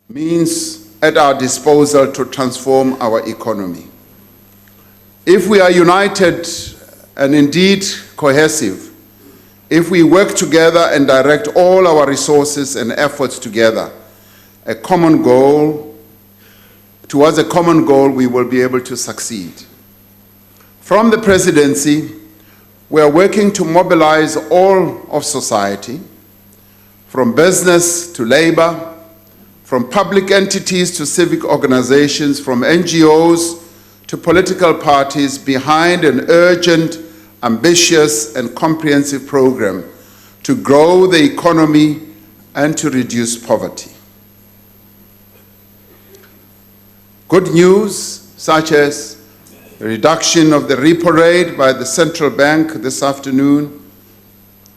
means at our disposal to transform our economy. If we are united and indeed cohesive, if we work together and direct all our resources and efforts together, towards a common goal, we will be able to succeed. From the presidency, we are working to mobilize all of society, from business to labor, from public entities to civic organizations, from NGOs to political parties, behind an urgent, ambitious, and comprehensive program to grow the economy and to reduce poverty. Good news, such as the reduction of the repo rate by the central bank this afternoon,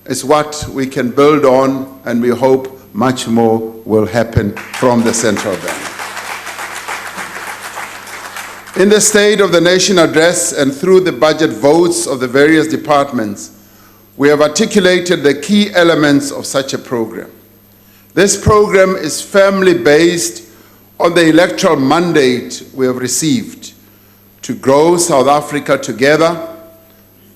is what we can build on, and we hope much more will happen from the central bank. In the State of the Nation address and through the budget votes of the various departments, we have articulated the key elements of such a program. This program is firmly based on the electoral mandate we have received to grow South Africa together,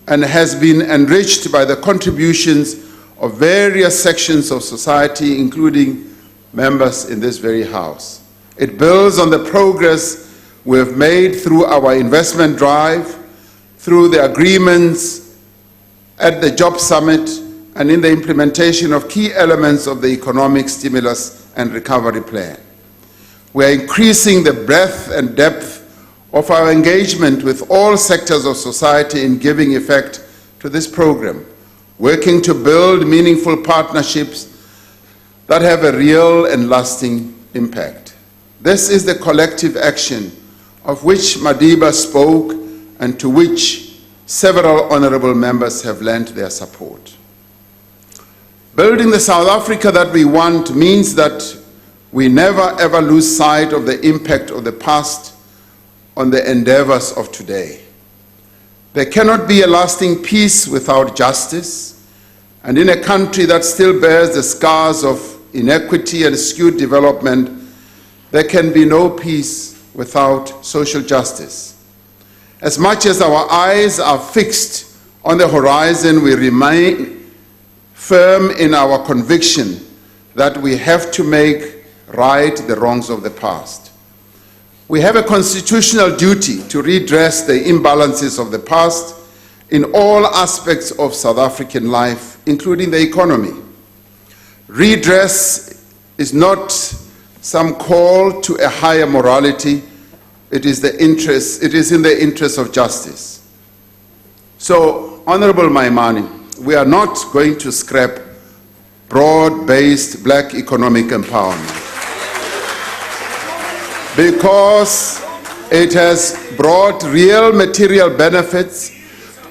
and has been enriched by the contributions of various sections of society, including members in this very House. It builds on the progress we have made through our investment drive, through the agreements at the Job Summit, and in the implementation of key elements of the economic stimulus and recovery plan. We are increasing the breadth and depth of our engagement with all sectors of society in giving effect to this program, working to build meaningful partnerships that have a real and lasting impact. This is the collective action of which Madiba spoke and to which several honorable members have lent their support. Building the South Africa that we want means that we never ever lose sight of the impact of the past on the endeavors of today. There cannot be a lasting peace without justice, and in a country that still bears the scars of inequity and skewed development, there can be no peace without social justice. As much as our eyes are fixed on the horizon, we remain firm in our conviction that we have to make right the wrongs of the past. We have a constitutional duty to redress the imbalances of the past in all aspects of South African life, including the economy. Redress is not some call to a higher morality. It is in the interest of justice. So, Honorable Maimane, we are not going to scrap broad-based black economic empowerment, because it has brought real material benefits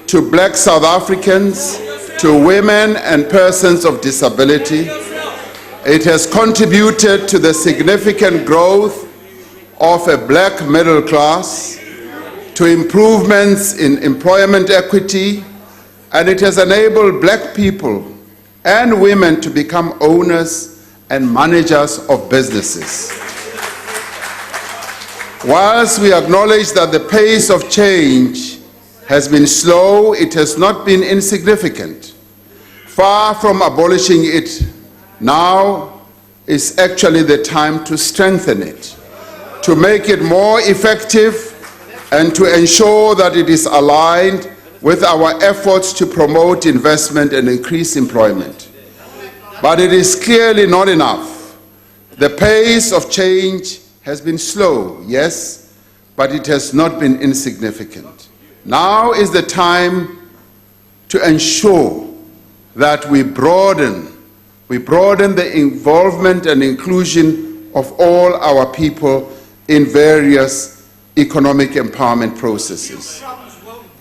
to black South Africans, to women and persons of disability. It has contributed to the significant growth of a black middle class, to improvements in employment equity, and it has enabled black people and women to become owners and managers of businesses. Whilst we acknowledge that the pace of change has been slow, it has not been insignificant. Far from abolishing it, now is actually the time to strengthen it, to make it more effective, and to ensure that it is aligned with our efforts to promote investment and increase employment. But it is clearly not enough. The pace of change has been slow, yes, but it has not been insignificant. Now is the time to ensure that we broaden the involvement and inclusion of all our people in various economic empowerment processes.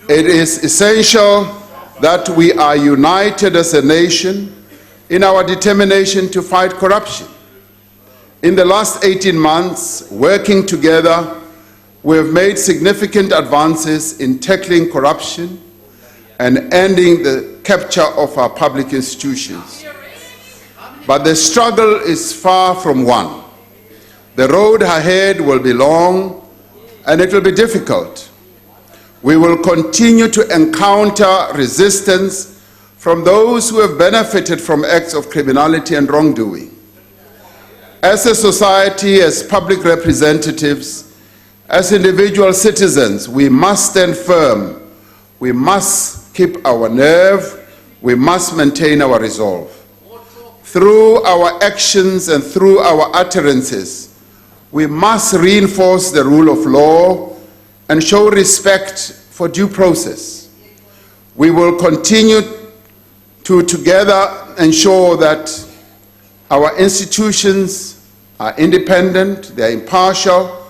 It is essential that we are united as a nation in our determination to fight corruption. In the last 18 months, working together, we have made significant advances in tackling corruption and ending the capture of our public institutions. But the struggle is far from won. The road ahead will be long and it will be difficult. We will continue to encounter resistance from those who have benefited from acts of criminality and wrongdoing. As a society, as public representatives, as individual citizens, we must stand firm. We must keep our nerve. We must maintain our resolve. Through our actions and through our utterances, we must reinforce the rule of law and show respect for due process. We will continue to together ensure that our institutions are independent, they are impartial,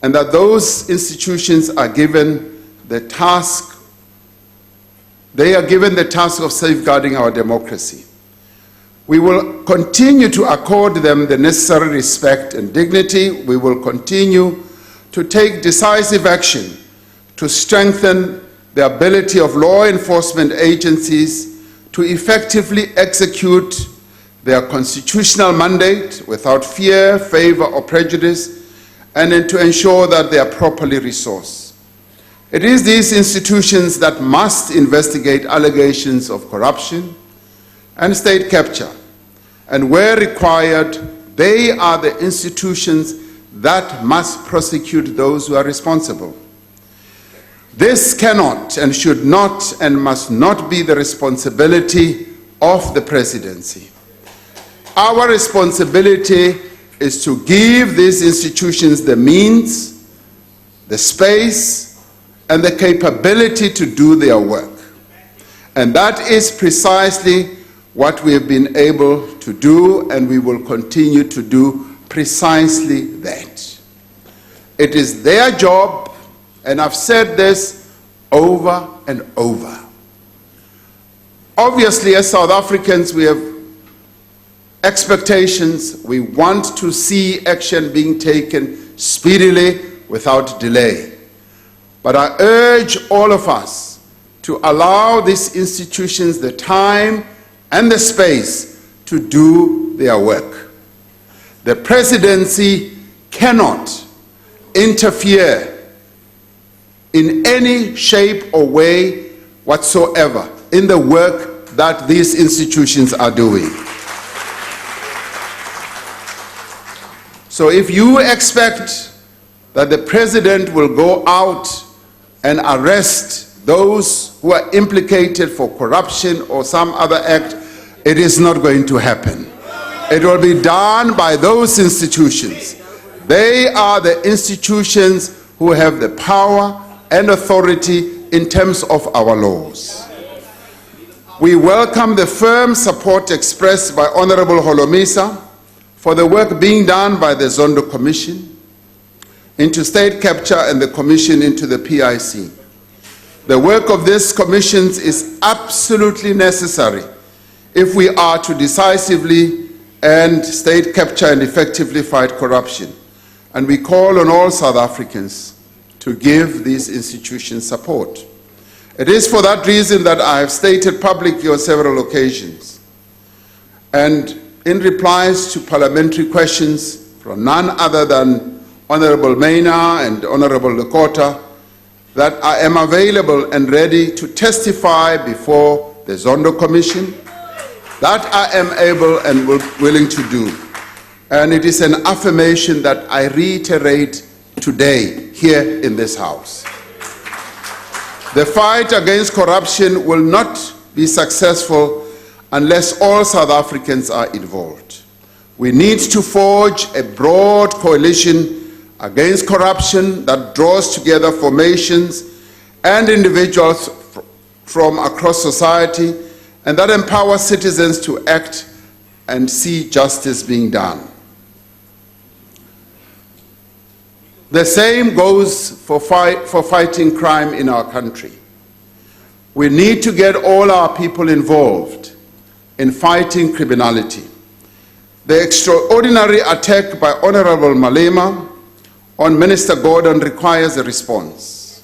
and that those institutions are given the task, of safeguarding our democracy. We will continue to accord them the necessary respect and dignity. We will continue to take decisive action to strengthen the ability of law enforcement agencies to effectively execute their constitutional mandate without fear, favor, or prejudice, and then to ensure that they are properly resourced. It is these institutions that must investigate allegations of corruption and state capture, and where required, they are the institutions that must prosecute those who are responsible. This cannot and should not and must not be the responsibility of the presidency. Our responsibility is to give these institutions the means, the space, and the capability to do their work. And that is precisely what we have been able to do, and we will continue to do precisely that. It is their job, and I've said this over and over. Obviously, as South Africans, we have expectations. We want to see action being taken speedily without delay. But I urge all of us to allow these institutions the time and the space to do their work. The presidency cannot interfere in any shape or way whatsoever in the work that these institutions are doing. So if you expect that the president will go out and arrest those who are implicated for corruption or some other act, it is not going to happen. It will be done by those institutions. They are the institutions who have the power and authority in terms of our laws. We welcome the firm support expressed by Honorable Holomisa for the work being done by the Zondo Commission into state capture and the Commission into the PIC. The work of these commissions is absolutely necessary if we are to decisively end state capture and effectively fight corruption. And we call on all South Africans to give these institutions support. It is for that reason that I have stated publicly on several occasions, and in replies to parliamentary questions from none other than Honorable Maina and Honorable Lekota, that I am available and ready to testify before the Zondo Commission. That I am able and willing to do. And it is an affirmation that I reiterate today here in this House. The fight against corruption will not be successful unless all South Africans are involved. We need to forge a broad coalition against corruption that draws together formations and individuals from across society, and that empowers citizens to act and see justice being done. The same goes for fighting crime in our country. We need to get all our people involved in fighting criminality. The extraordinary attack by Honorable Malema on Minister Gordon requires a response.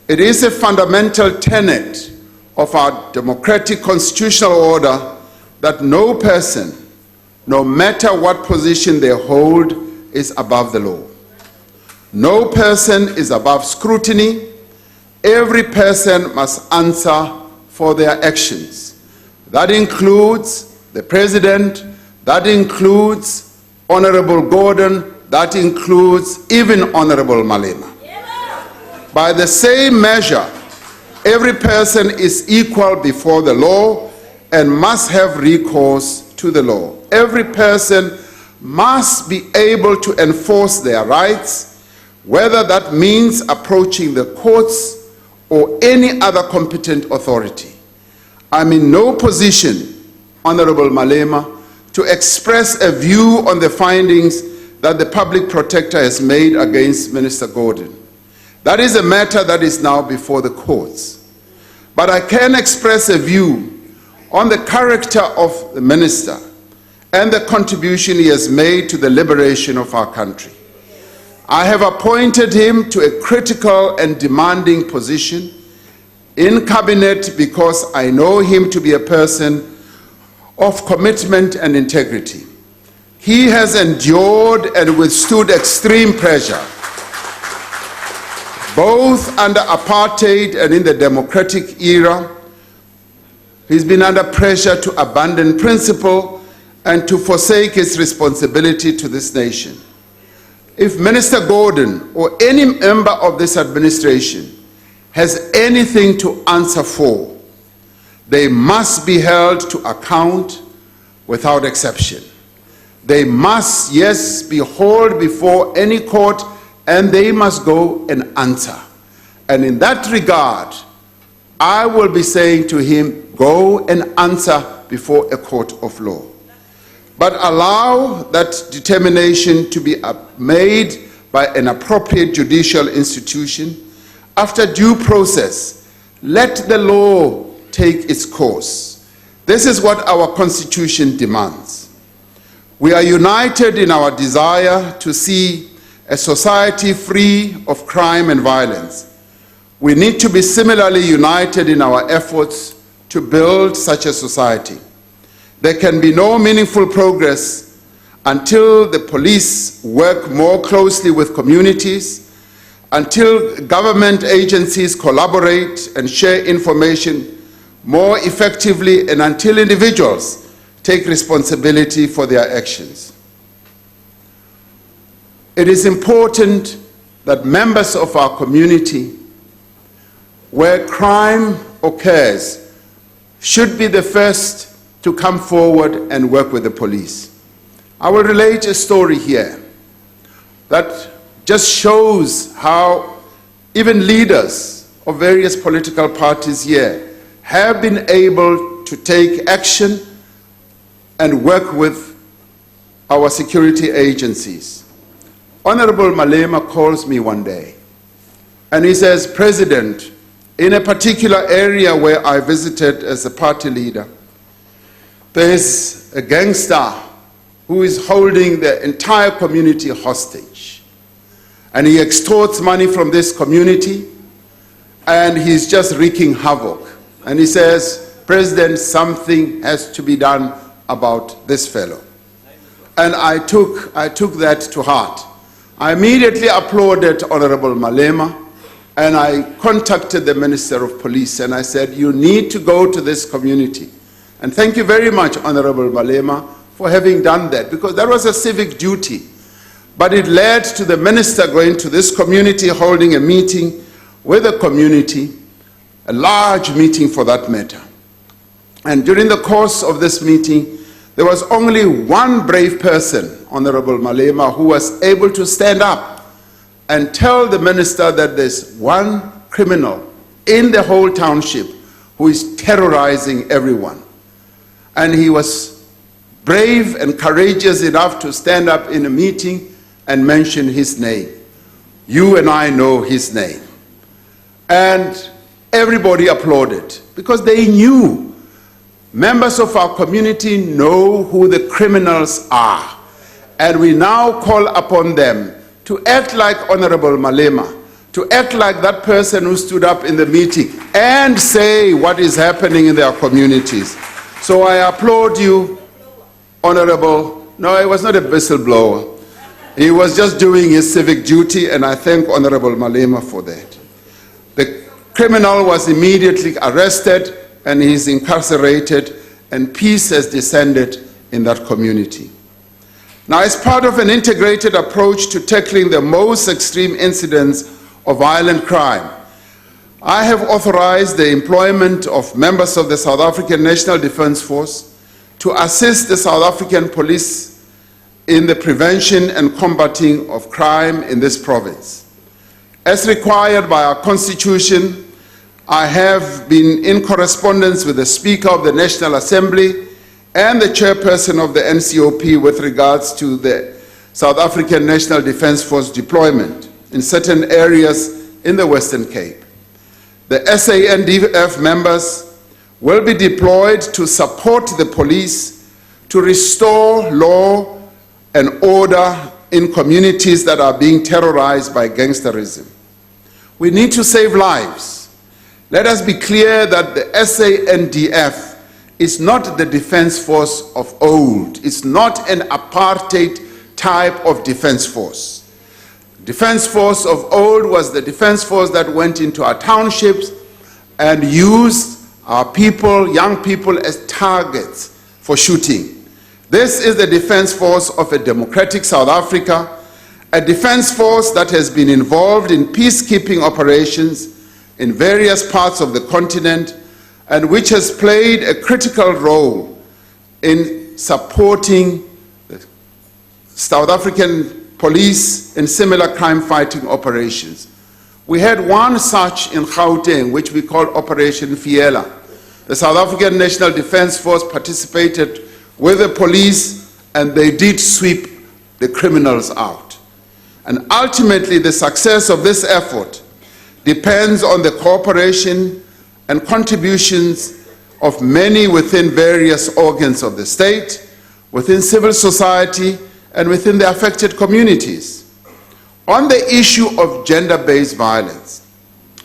It is a fundamental tenet of our democratic constitutional order that no person, no matter what position they hold, is above the law. No person is above scrutiny. Every person must answer for their actions. That includes the President, that includes Honorable Gordon, that includes even Honorable Malema. By the same measure, every person is equal before the law and must have recourse to the law. Every person must be able to enforce their rights, whether that means approaching the courts or any other competent authority. I'm in no position, Honorable Malema, to express a view on the findings that the Public Protector has made against Minister Gordon. That is a matter that is now before the courts. But I can express a view on the character of the minister and the contribution he has made to the liberation of our country. I have appointed him to a critical and demanding position in cabinet because I know him to be a person of commitment and integrity. He has endured and withstood extreme pressure, both under apartheid and in the democratic era. He's been under pressure to abandon principle and to forsake his responsibility to this nation. If Minister Gordon or any member of this administration has anything to answer for, they must be held to account without exception. They must, yes, be hauled before any court, and they must go and answer. And in that regard, I will be saying to him, go and answer before a court of law. But allow that determination to be made by an appropriate judicial institution. After due process, let the law take its course. This is what our Constitution demands. We are united in our desire to see a society free of crime and violence. We need to be similarly united in our efforts to build such a society. There can be no meaningful progress until the police work more closely with communities, until government agencies collaborate and share information more effectively, and until individuals take responsibility for their actions. It is important that members of our community, where crime occurs, should be the first to come forward and work with the police. I will relate a story here that just shows how even leaders of various political parties here have been able to take action and work with our security agencies. Honorable Malema calls me one day and he says, President, in a particular area where I visited as a party leader, there is a gangster who is holding the entire community hostage. And he extorts money from this community and he's just wreaking havoc. And he says, President, something has to be done about this fellow. And I took that to heart. I immediately applauded Honorable Malema and I contacted the Minister of Police and I said, you need to go to this community. And thank you very much, Honorable Malema, for having done that, because that was a civic duty. But it led to the minister going to this community, holding a meeting with the community, a large meeting for that matter. And during the course of this meeting, there was only one brave person, Honorable Malema, who was able to stand up and tell the minister that there's one criminal in the whole township who is terrorizing everyone. And he was brave and courageous enough to stand up in a meeting and mention his name. You and I know his name. And everybody applauded because they knew. Members of our community know who the criminals are. And we now call upon them to act like Honorable Malema, to act like that person who stood up in the meeting and say what is happening in their communities. So I applaud you, Honorable. No, I was not a whistleblower. He was just doing his civic duty, and I thank Honorable Malema for that. The criminal was immediately arrested, and he is incarcerated, and peace has descended in that community. Now, as part of an integrated approach to tackling the most extreme incidents of violent crime, I have authorized the employment of members of the South African National Defence Force to assist the South African police in the prevention and combating of crime in this province. As required by our Constitution, I have been in correspondence with the Speaker of the National Assembly and the Chairperson of the NCOP with regards to the South African National Defence Force deployment in certain areas in the Western Cape. The SANDF members will be deployed to support the police to restore law and order in communities that are being terrorized by gangsterism. We need to save lives. Let us be clear that the SANDF is not the defense force of old. It's not an apartheid type of defense force. Defense force of old was the defense force that went into our townships and used our people, young people, as targets for shooting. This is the defense force of a democratic South Africa, a defense force that has been involved in peacekeeping operations in various parts of the continent and which has played a critical role in supporting the South African police in similar crime-fighting operations. We had one such in Gauteng, which we call Operation Fiela. The South African National Defence Force participated with the police, and they did sweep the criminals out. And ultimately, the success of this effort depends on the cooperation and contributions of many within various organs of the state, within civil society, and within the affected communities. On the issue of gender-based violence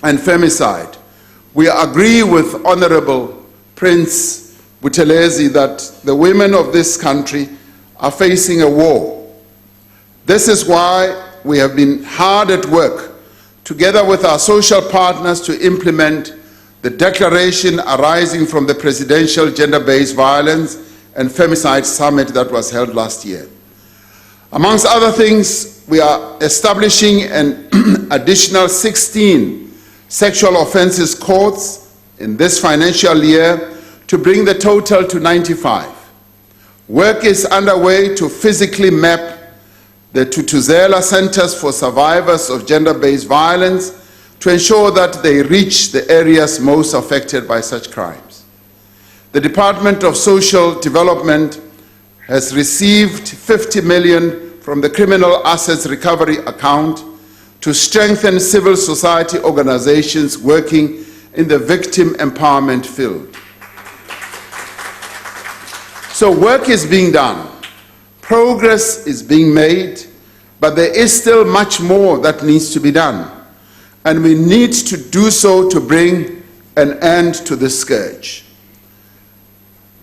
and femicide, we agree with Honorable Prince Buthelezi that the women of this country are facing a war. This is why we have been hard at work, together with our social partners, to implement the declaration arising from the Presidential Gender-Based Violence and Femicide Summit that was held last year. Amongst other things, we are establishing an additional 16 sexual offences courts in this financial year to bring the total to 95. Work is underway to physically map the Tutuzela centers for survivors of gender-based violence to ensure that they reach the areas most affected by such crimes. The Department of Social Development has received 50 million from the Criminal Assets Recovery Account to strengthen civil society organizations working in the victim empowerment field. So work is being done, progress is being made, but there is still much more that needs to be done. And we need to do so to bring an end to this scourge.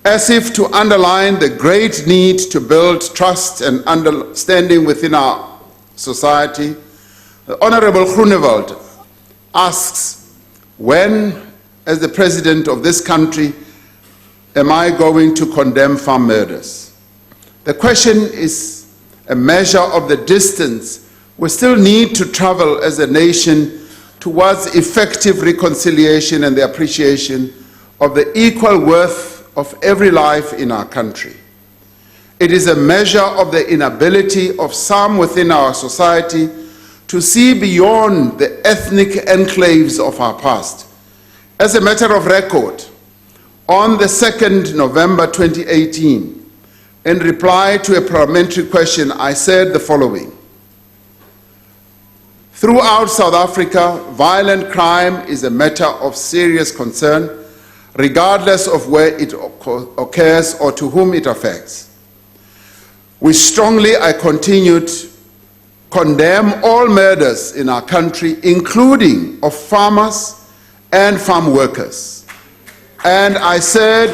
As if to underline the great need to build trust and understanding within our society, the Honorable Groenewald asks, when, as the President of this country, am I going to condemn farm murders? The question is a measure of the distance we still need to travel as a nation towards effective reconciliation and the appreciation of the equal worth of every life in our country. It is a measure of the inability of some within our society to see beyond the ethnic enclaves of our past. As a matter of record, on the 2nd November 2018, in reply to a parliamentary question, I said the following: throughout South Africa, violent crime is a matter of serious concern, regardless of where it occurs or to whom it affects. We strongly, I continued, condemn all murders in our country, including of farmers and farm workers. And I said,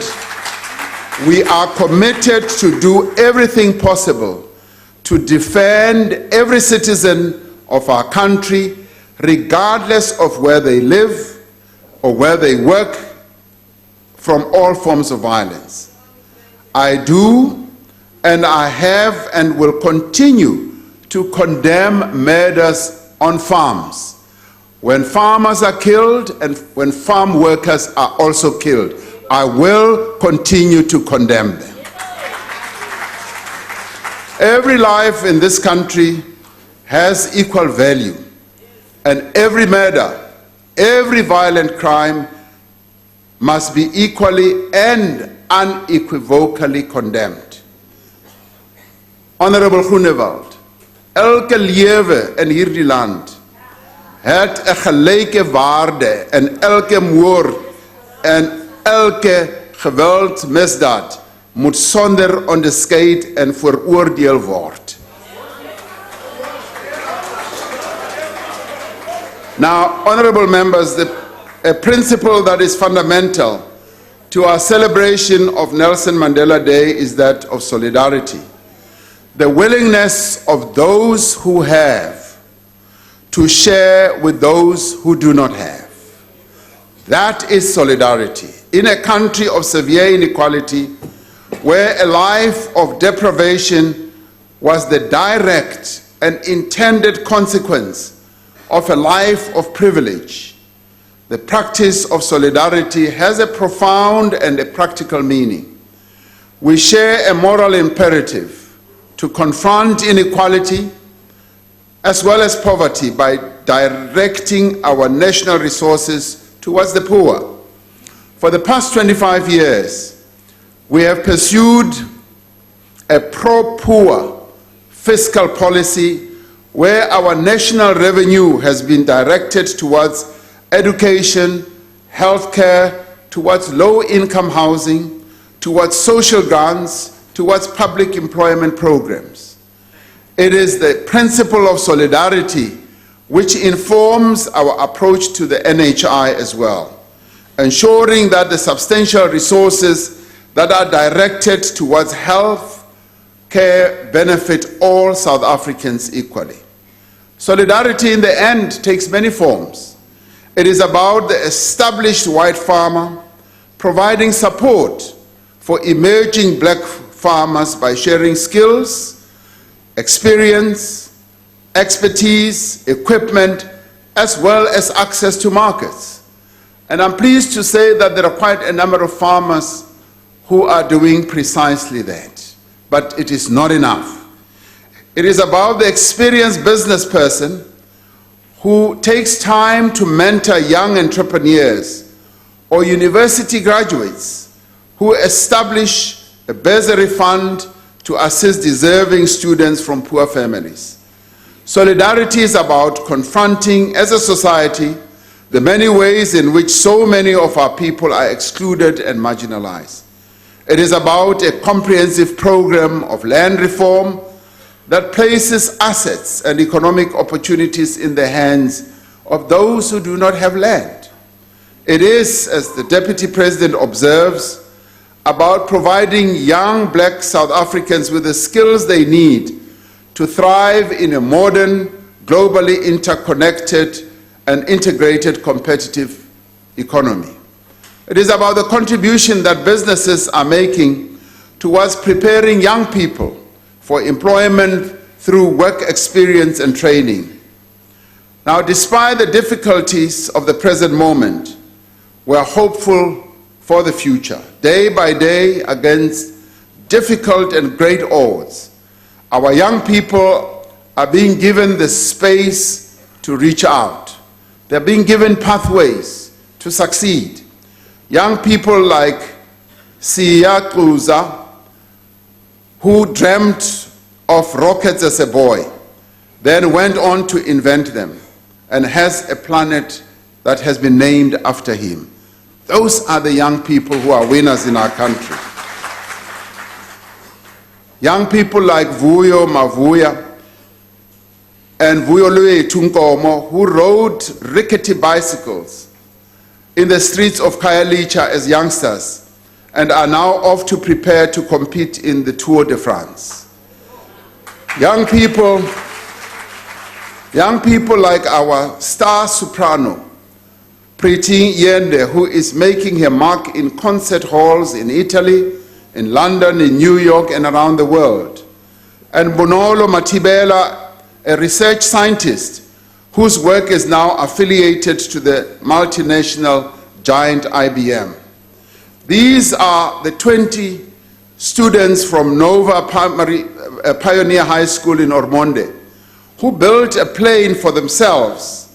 we are committed to do everything possible to defend every citizen of our country, regardless of where they live or where they work, from all forms of violence. I do, and I have and will continue to condemn murders on farms, when farmers are killed and when farm workers are also killed. I will continue to condemn them. Every life in this country has equal value, and every murder, every violent crime must be equally and unequivocally condemned. Honorable Groenewald, elke lewe in hierdie land het 'n gelyke waarde, en elke moord en elke geweld misdaad moet sonder onderskeid en veroordeel word. Now, honorable members, a principle that is fundamental to our celebration of Nelson Mandela Day is that of solidarity. The willingness of those who have to share with those who do not have. That is solidarity. In a country of severe inequality, where a life of deprivation was the direct and intended consequence of a life of privilege, the practice of solidarity has a profound and a practical meaning. We share a moral imperative to confront inequality as well as poverty by directing our national resources towards the poor. For the past 25 years, we have pursued a pro-poor fiscal policy where our national revenue has been directed towards education, healthcare, towards low-income housing, towards social grants, towards public employment programs. It is the principle of solidarity which informs our approach to the NHI as well, ensuring that the substantial resources that are directed towards health care benefit all South Africans equally. Solidarity in the end takes many forms. It is about the established white farmer providing support for emerging black farmers by sharing skills, experience, expertise, equipment, as well as access to markets. And I'm pleased to say that there are quite a number of farmers who are doing precisely that. But it is not enough. It is about the experienced business person who takes time to mentor young entrepreneurs or university graduates who establish a bursary fund to assist deserving students from poor families. Solidarity is about confronting, as a society, the many ways in which so many of our people are excluded and marginalized. It is about a comprehensive program of land reform that places assets and economic opportunities in the hands of those who do not have land. It is, as the Deputy President observes, about providing young black South Africans with the skills they need to thrive in a modern, globally interconnected and integrated competitive economy. It is about the contribution that businesses are making towards preparing young people for employment through work experience and training. Now, despite the difficulties of the present moment, we are hopeful for the future. Day by day, against difficult and great odds, our young people are being given the space to reach out. They're being given pathways to succeed. Young people like Siya Kluza, who dreamt of rockets as a boy, then went on to invent them and has a planet that has been named after him. Those are the young people who are winners in our country. Young people like Vuyo Mavuya and Vuyolwe Tunkomo, who rode rickety bicycles in the streets of Khayelitsha as youngsters and are now off to prepare to compete in the Tour de France. Young people like our star soprano, Priti Yende, who is making her mark in concert halls in Italy, in London, in New York, and around the world. And Bonolo Matibela, a research scientist whose work is now affiliated to the multinational giant IBM. These are the 20 students from Nova Pioneer High School in Ormonde who built a plane for themselves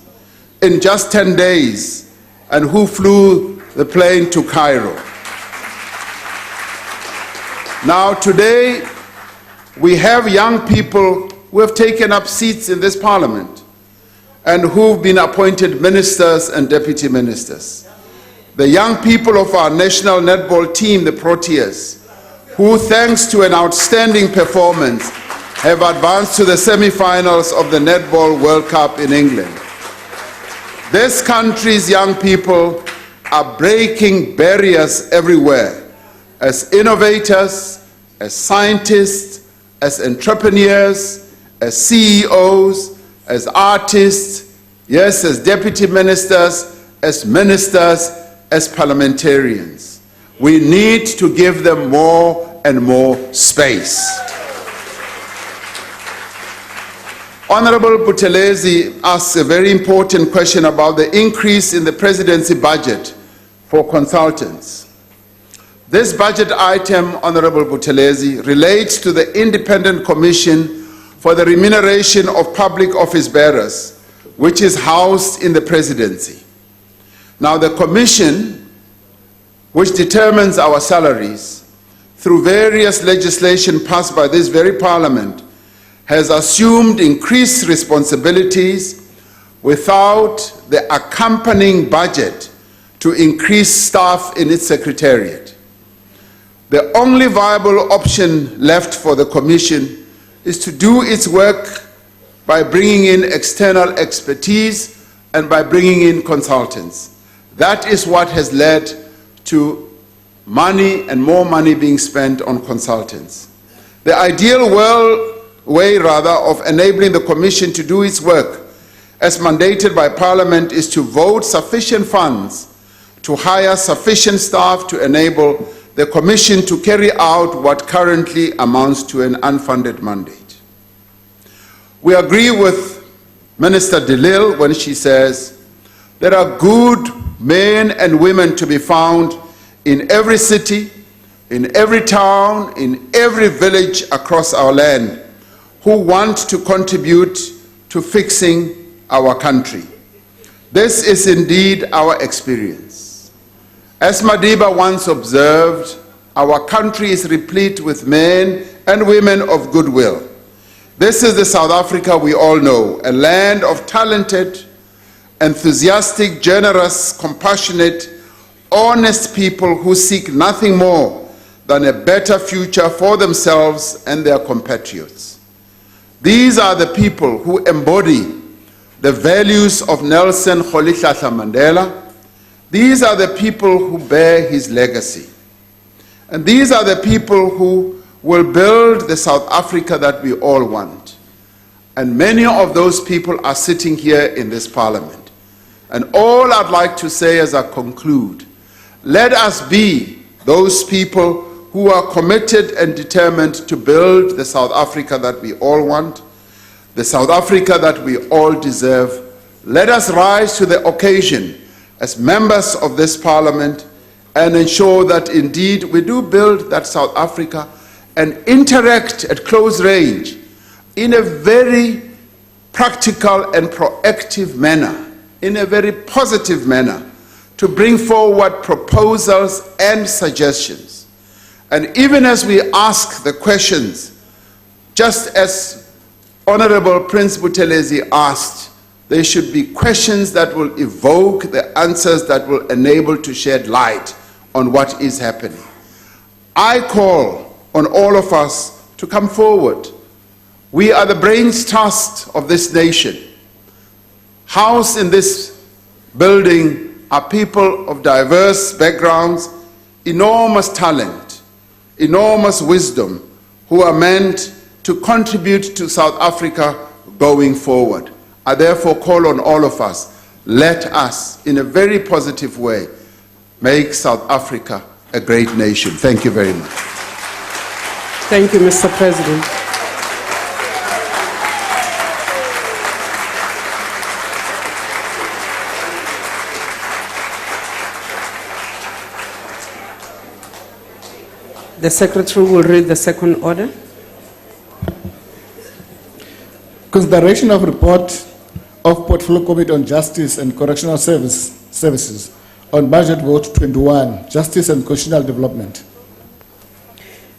in just 10 days and who flew the plane to Cairo. Now today, we have young people who have taken up seats in this parliament and who've been appointed ministers and deputy ministers. The young people of our national netball team, the Proteas, who thanks to an outstanding performance have advanced to the semi-finals of the Netball World Cup in England. This country's young people are breaking barriers everywhere as innovators, as scientists, as entrepreneurs, as CEOs, as artists, yes, as deputy ministers, as ministers, as parliamentarians. We need to give them more and more space. Honorable Buthelezi asks a very important question about the increase in the presidency budget for consultants. This budget item, Honorable Buthelezi, relates to the Independent Commission for the Remuneration of Public Office Bearers, which is housed in the presidency. Now, the commission, which determines our salaries through various legislation passed by this very parliament, has assumed increased responsibilities without the accompanying budget to increase staff in its secretariat. The only viable option left for the Commission is to do its work by bringing in external expertise and by bringing in consultants. That is what has led to money and more money being spent on consultants. The ideal way of enabling the Commission to do its work as mandated by Parliament is to vote sufficient funds to hire sufficient staff to enable the Commission to carry out what currently amounts to an unfunded mandate. We agree with Minister DeLille when she says there are good men and women to be found in every city, in every town, in every village across our land who want to contribute to fixing our country. This is indeed our experience. As Madiba once observed, our country is replete with men and women of goodwill. This is the South Africa we all know, a land of talented, enthusiastic, generous, compassionate, honest people who seek nothing more than a better future for themselves and their compatriots. These are the people who embody the values of Nelson Rolihlahla Mandela. These are the people who bear his legacy. And these are the people who will build the South Africa that we all want. And many of those people are sitting here in this parliament. And all I'd like to say as I conclude, let us be those people who are committed and determined to build the South Africa that we all want, the South Africa that we all deserve. Let us rise to the occasion as members of this parliament and ensure that indeed we do build that South Africa and interact at close range in a very practical and proactive manner, in a very positive manner, to bring forward proposals and suggestions. And even as we ask the questions, just as Honorable Prince Buthelezi asked, there should be questions that will evoke the answers that will enable to shed light on what is happening. I call on all of us to come forward. We are the brains trust of this nation. Housed in this building are people of diverse backgrounds, enormous talent, enormous wisdom, who are meant to contribute to South Africa going forward. I therefore call on all of us, let us, in a very positive way, make South Africa a great nation. Thank you very much. Thank you, Mr. President. The Secretary will read the second order. Consideration of report of Portfolio Committee on Justice and Correctional Services on Budget Vote 21, Justice and Constitutional Development.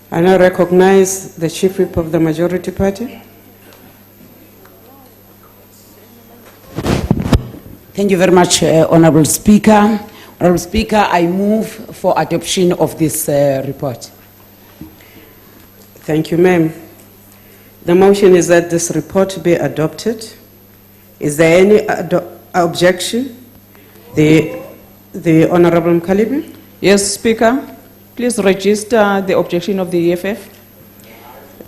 I now recognize the Chief Whip of the Majority Party. Thank you very much, Honourable Speaker. Honourable Speaker, I move for adoption of this report. Thank you, ma'am. The motion is that this report be adopted. Is there any objection? The Honourable Mkalibi? Yes, Speaker. Please register the objection of the EFF.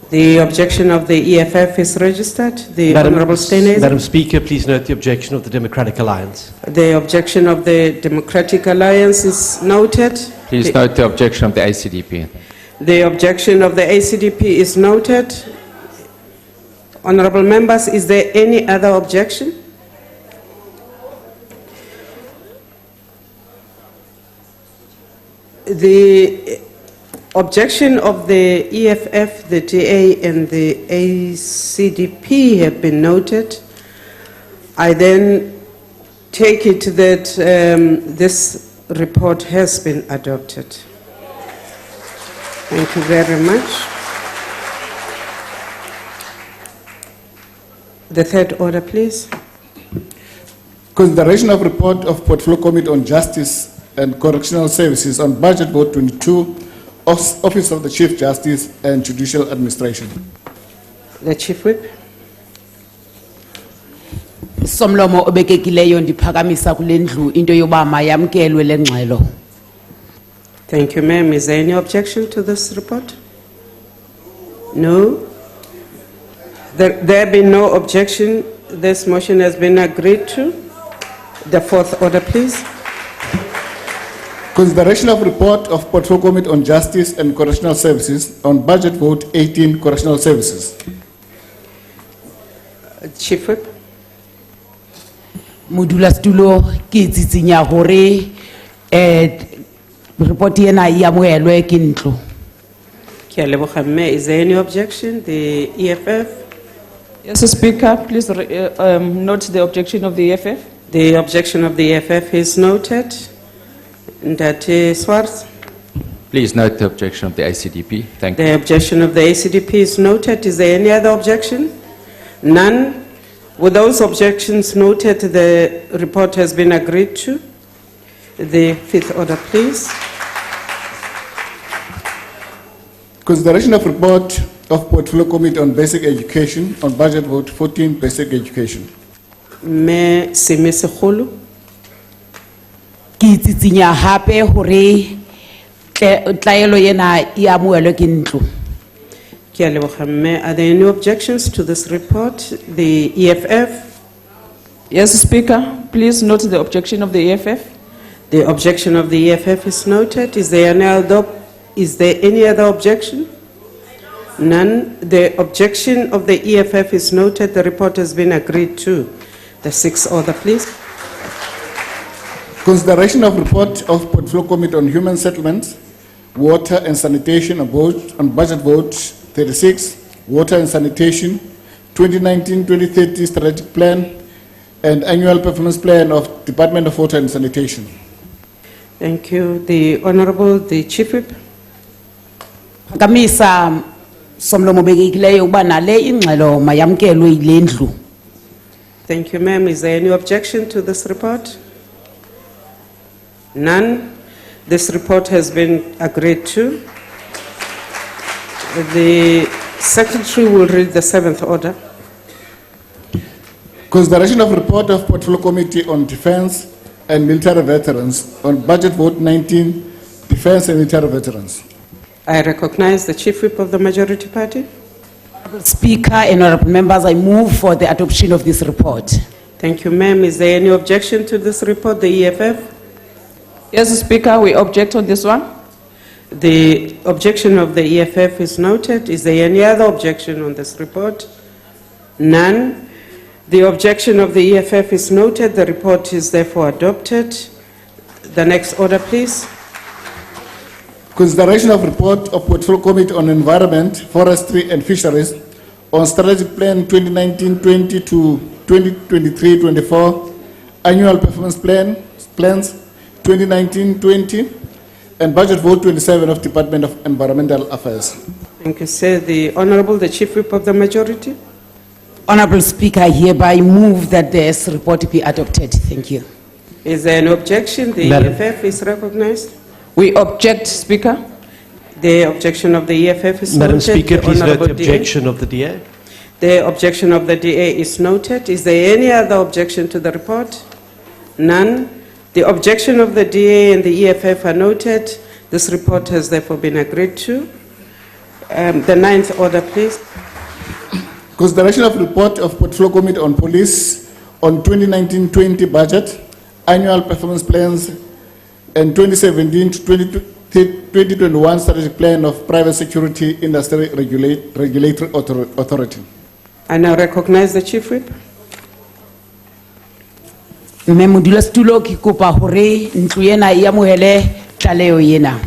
The objection of the EFF is registered. The Honourable Steenhuisen? Madam Speaker, please note the objection of the Democratic Alliance. The objection of the Democratic Alliance is noted. Please note the objection of the ACDP. The objection of the ACDP is noted. Honourable members, is there any other objection? The objection of the EFF, the DA, and the ACDP have been noted. I then take it that this report has been adopted. Thank you very much. The third order, please. Consideration of report of Portfolio Committee on Justice and Correctional Services on Budget Vote 22, Office of the Chief Justice and Judicial Administration. The Chief Whip. Somlomo obekekileyo ndiphakamisa kule ndlu into yoba mayamkelwe le ngxelo. Thank you, ma'am. Is there any objection to this report? No? There being no objection, this motion has been agreed to. The fourth order, please. Consideration of report of Portfolio Committee on Justice and Correctional Services on Budget Vote 18, Correctional Services. Chief Whip. Modula stulo ke tsitsinya hore report ena ya moelwe ke ntlo. Is there any objection? The EFF? Yes, Speaker. Please note the objection of the EFF. The objection of the EFF is noted. Ndati Swartz? Please note the objection of the ACDP. Thank you. The objection of the ACDP is noted. Is there any other objection? None. With those objections noted, the report has been agreed to. The fifth order, please. Consideration of report of Portfolio Committee on Basic Education on Budget Vote 14, Basic Education. Me Simisi Khulu. Ke tsitsinya hape hore tlaelo yena ya moelwe ke ntlo. Are there any objections to this report? The EFF? Yes, Speaker. Please note the objection of the EFF. The objection of the EFF is noted. Is there any other objection? None. The objection of the EFF is noted. The report has been agreed to. The sixth order, please. Consideration of report of Portfolio Committee on Human Settlements, Water and Sanitation on Budget Vote 36, Water and Sanitation, 2019-2030 Strategic Plan, and Annual Performance Plan of Department of Water and Sanitation. Thank you. The Honourable, the Chief Whip. Phakamisa somlomo obekekileyo uba nale ingxelo mayamkelwe yile ndlu. Thank you, ma'am. Is there any objection to this report? None. This report has been agreed to. The Secretary will read the seventh order. Consideration of report of Portfolio Committee on Defence and Military Veterans on Budget Vote 19, Defence and Military Veterans. I recognize the Chief Whip of the Majority Party. Honorable Speaker and honorable members, I move for the adoption of this report. Thank you, ma'am. Is there any objection to this report, the EFF? Yes, Speaker, we object on this one. The objection of the EFF is noted. Is there any other objection on this report? None. The objection of the EFF is noted. The report is therefore adopted. The next order, please. Consideration of report of Portfolio Committee on Environment, Forestry and Fisheries on Strategic Plan 2019-20 to 2023-24, Annual Performance Plans 2019-20, and Budget Vote 27 of Department of Environmental Affairs. Thank you, sir. The Honorable, the Chief Whip of the Majority. Honorable Speaker, I hereby move that this report be adopted. Thank you. Is there an objection? The Madam- EFF is recognized. We object, Speaker. The objection of the EFF is Madam noted. Speaker, please note Honorable the DA. objection of the DA. The objection of the DA is noted. Is there any other objection to the report? None. The objection of the DA and the EFF are noted. This report has therefore been agreed to. The ninth order, please. Consideration of report of Portfolio Committee on Police on 2019-20 budget, annual performance plans, and 2017 to 2021 strategic plan of private security industry regulatory authority. I now recognize the Chief Whip. Mme modulasetulo ke kopa hore ntlo ena e amohele tlaleho ena.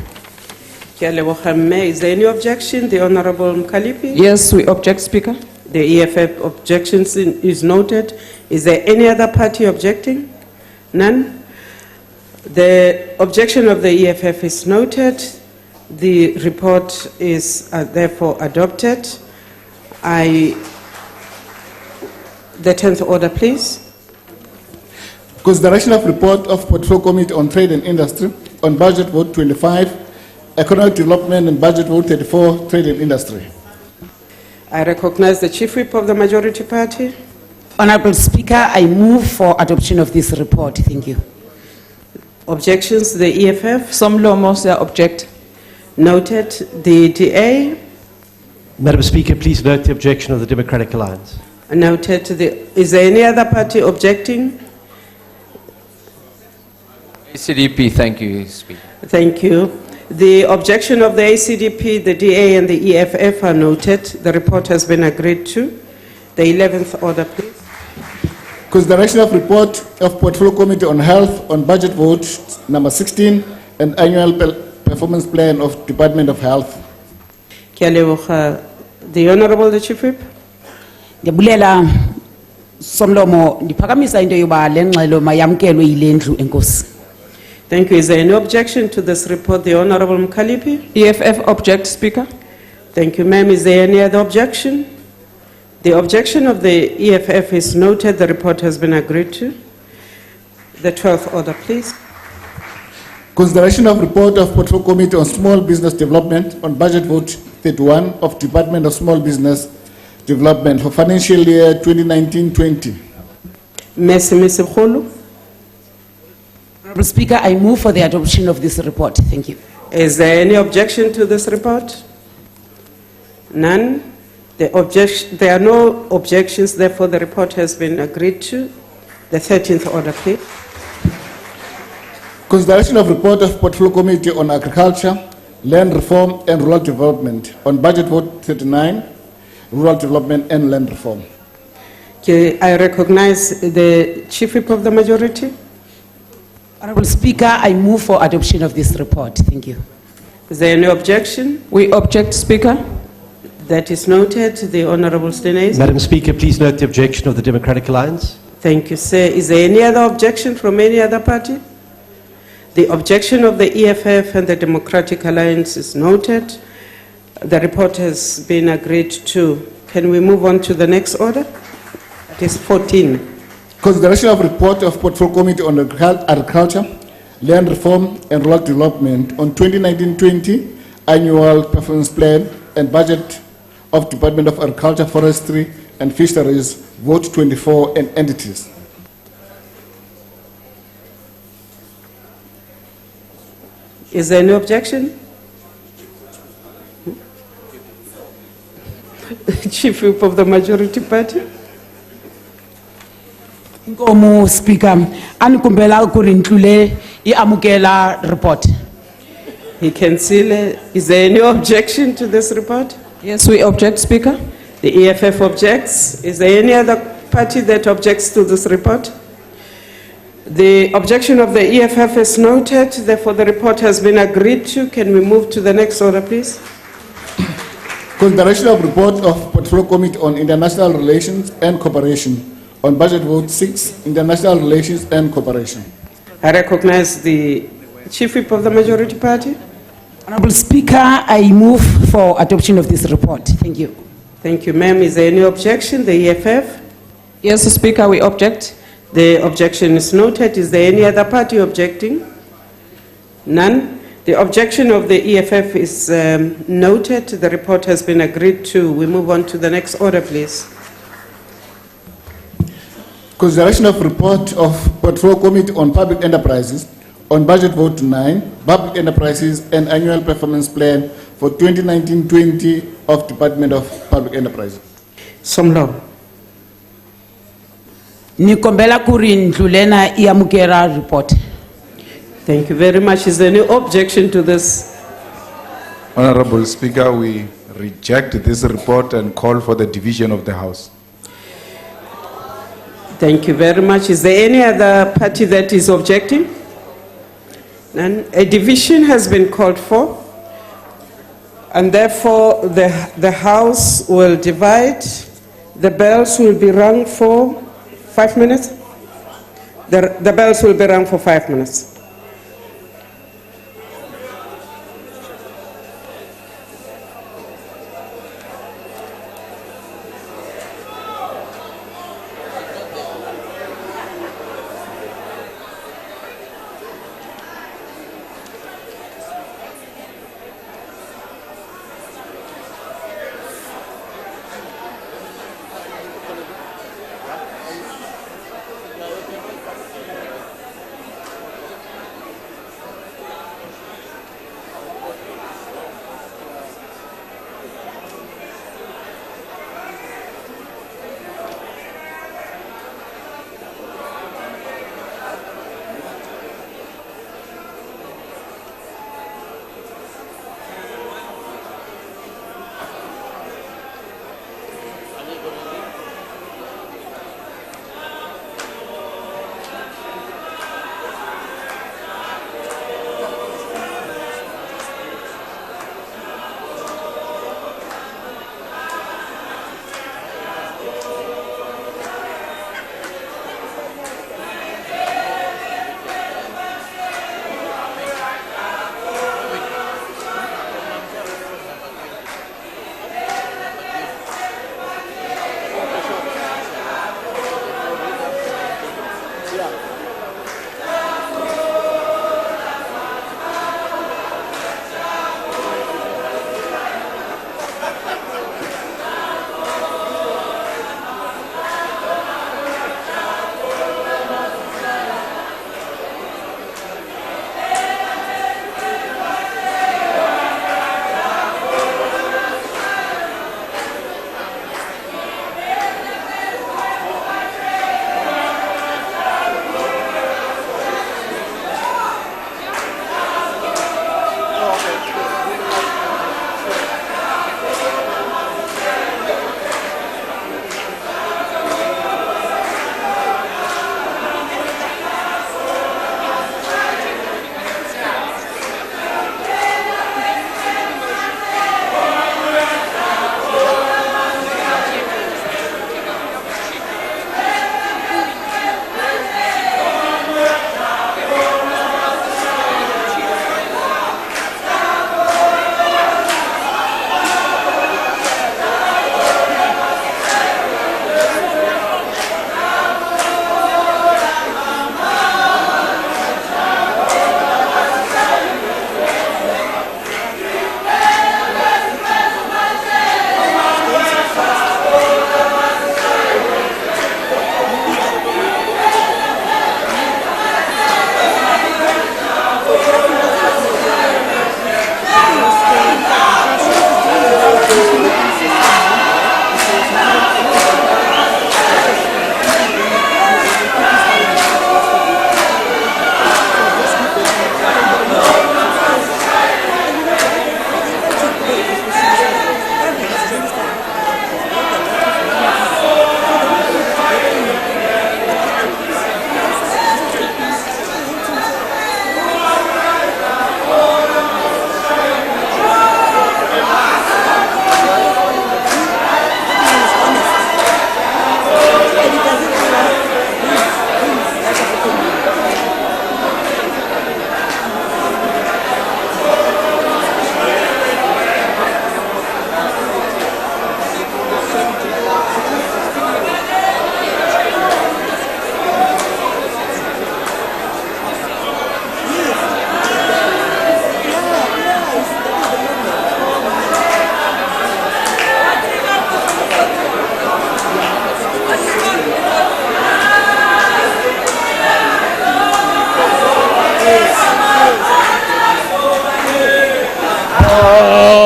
Ke a leboga, mme. Is there any objection? The Honorable Mkalipi. Yes, we object, Speaker. The EFF objection is noted. Is there any other party objecting? None. The objection of the EFF is noted. The report is therefore adopted. The 10th order, please. Consideration of report of Portfolio Committee on Trade and Industry on Budget Vote 25, Economic Development and Budget Vote 34, Trade and Industry. I recognize the Chief Whip of the Majority Party. Honorable Speaker, I move for adoption of this report. Thank you. Objections, the EFF. Some Lomos object. Noted. The DA. Madam Speaker, please note the objection of the Democratic Alliance. Noted. Is there any other party objecting? ACDP, thank you, Speaker. Thank you. The objection of the ACDP, the DA, and the EFF are noted. The report has been agreed to. The 11th order, please. Consideration of report of Portfolio Committee on Health on Budget Vote number 16 and Annual Performance Plan of Department of Health. Ke a leboga. The Honorable, the Chief Whip. Ndiyabulela Somlomo ndiphakamisa into yoba le ngxelo mayamkelwe yile ndlu enkosi. Thank you. Is there any objection to this report? The Honorable Mkalipi. EFF object, Speaker. Thank you, ma'am. Is there any other objection? The objection of the EFF is noted. The report has been agreed to. The 12th order, please. Consideration of report of Portfolio Committee on Small Business Development on Budget Vote 31 of Department of Small Business Development for financial year 2019-20. Merci, Ms. Khulu. Honorable Speaker, I move for the adoption of this report. Thank you. Is there any objection to this report? None. There are no objections. Therefore, the report has been agreed to. The 13th order, please. Consideration of report of Portfolio Committee on Agriculture, Land Reform and Rural Development on Budget Vote 39, Rural Development and Land Reform. Okay, I recognize the Chief Whip of the Majority. Honorable Speaker, I move for adoption of this report. Thank you. Is there any objection? We object, Speaker. That is noted. The Honorable Stenays. Madam Speaker, please note the objection of the Democratic Alliance. Thank you, sir. Is there any other objection from any other party? The objection of the EFF and the Democratic Alliance is noted. The report has been agreed to. Can we move on to the next order? It is 14. Consideration of report of Portfolio Committee on Agriculture, Land Reform and Rural Development on 2019-20 Annual Performance Plan and Budget of Department of Agriculture, Forestry and Fisheries, Vote 24 and entities. Is there any objection? Chief Chief Whip of the Majority Party. Inkomo Speaker, anikumbela ku ri ndlule I amukela report. He can seal it. Is there any objection to this report? Yes, we object, Speaker. The EFF objects. Is there any other party that objects to this report? The objection of the EFF is noted, therefore the report has been agreed to. Can we move to the next order, please? Consideration of report of Portfolio Committee on International Relations and Cooperation on budget vote 6, International Relations and Cooperation. I recognize the Chief Whip of the Majority Party. Honorable Speaker, I move for adoption of this report. Thank you. Thank you, ma'am. Is there any objection? The EFF? Yes, Speaker, we object. The objection is noted. Is there any other party objecting? None. The objection of the EFF is noted. The report has been agreed to. We move on to the next order, please. Consideration of report of Portfolio Committee on Public Enterprises on budget vote 9, public enterprises and annual performance plan for 2019-20 of Department of Public Enterprises. Somlo. Nikombela ku ri ndlule na I amukela report. Thank you very much. Is there any objection to this? Honorable Speaker, we reject this report and call for the division of the House. Thank you very much. Is there any other party that is objecting? None. A division has been called for, and therefore the House will divide. The bells will be rung for 5 minutes. The bells will be rung for 5 minutes.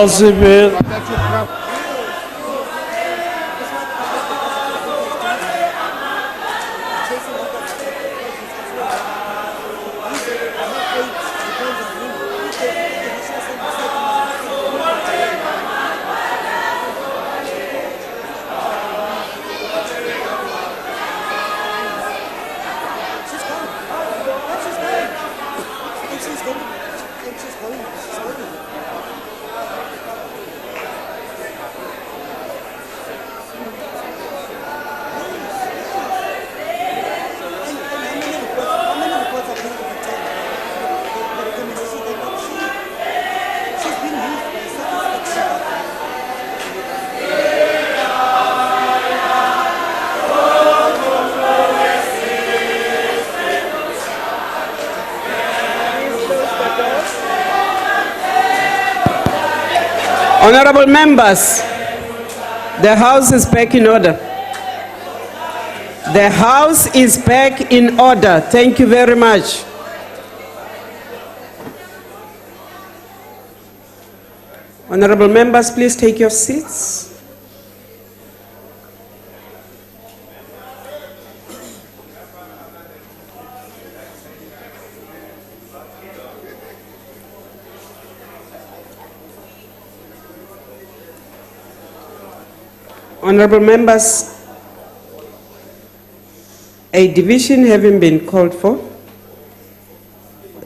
asseblief. Honorable members, the House is back in order. The House is back in order. Thank you very much. Honorable members, please take your seats. Honorable members, a division having been called for,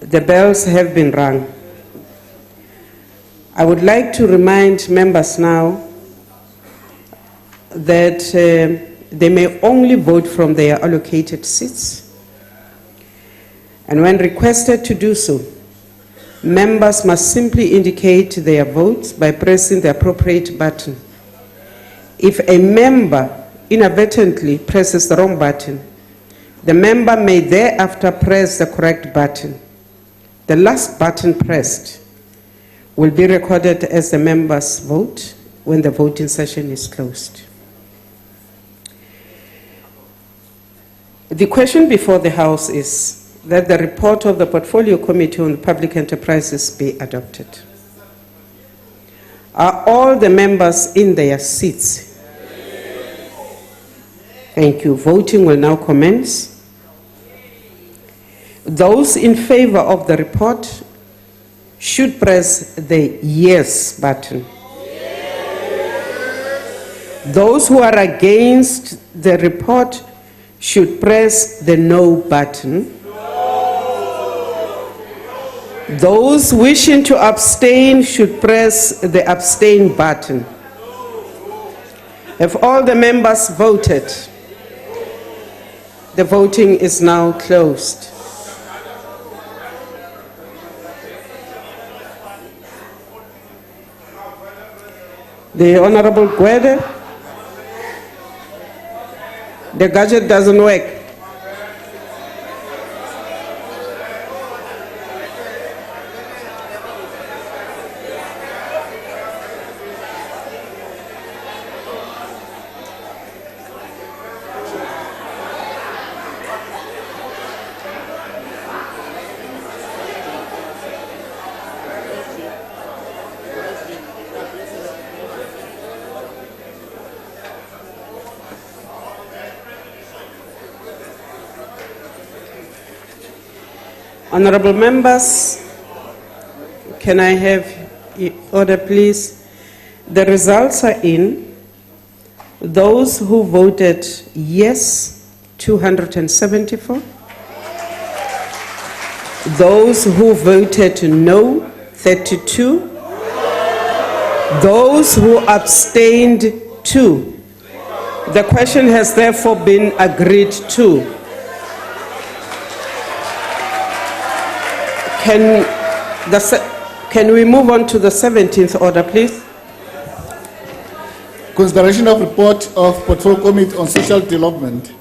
the bells have been rung. I would like to remind members now that they may only vote from their allocated seats. And when requested to do so, members must simply indicate their votes by pressing the appropriate button. If a member inadvertently presses the wrong button, the member may thereafter press the correct button. The last button pressed will be recorded as the member's vote when the voting session is closed. The question before the House is that the report of the Portfolio Committee on Public Enterprises be adopted. Are all the members in their seats? Thank you. Voting will now commence. Those in favor of the report should press the yes button. Those who are against the report should press the no button. Those wishing to abstain should press the abstain button. Have all the members voted? The voting is now closed. The Honorable Gwede, the gadget doesn't work. Honorable members, can I have order, please? The results are in. Those who voted yes, 274. Those who voted no, 32. Those who abstained, 2. The question has therefore been agreed to. Can we move on to the 17th order, please? Consideration of report of Portfolio Committee on Social Development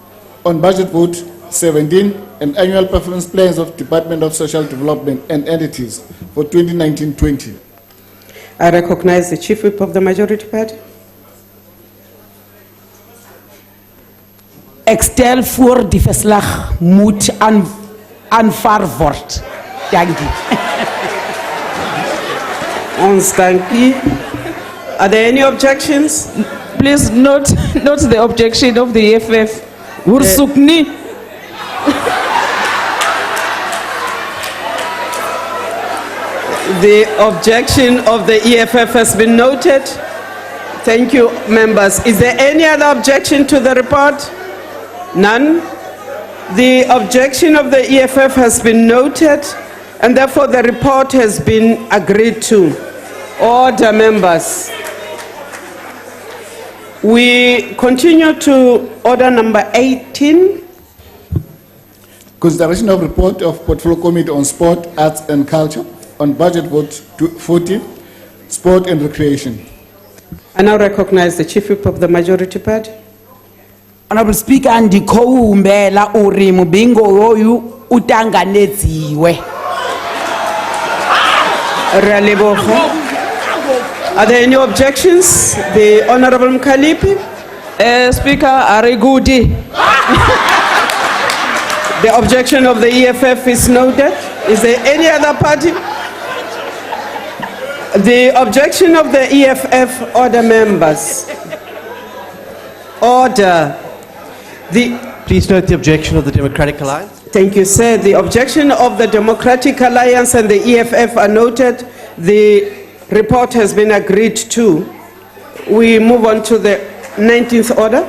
on budget vote 17 and annual performance plans of Department of Social Development and entities for 2019-20. I recognize the Chief Whip of the Majority Party. Ek stel voor die verslag moet aanvaar word. Dankie. Ons dankie. Are there any objections? Please note the objection of the EFF. Wursukni. The objection of the EFF has been noted. Thank you, members. Is there any other objection to the report? None. The objection of the EFF has been noted, and therefore the report has been agreed to. Order, members. We continue to order number 18. Consideration of report of Portfolio Committee on Sport, Arts and Culture on budget vote 40, Sport and Recreation. I now recognize the Chief Whip of the Majority Party. Honorable Speaker, ndikoumbela uri mubingo yoyu utanganedziwe. Ralebogo. Are there any objections? The Honorable Mkalipi. Speaker, Arigudi. The objection of the EFF is noted. Is there any other party? The objection of the EFF, order, members. Order. Please note the objection of the Democratic Alliance. Thank you, sir. The objection of the Democratic Alliance and the EFF are noted. The report has been agreed to. We move on to the 19th order.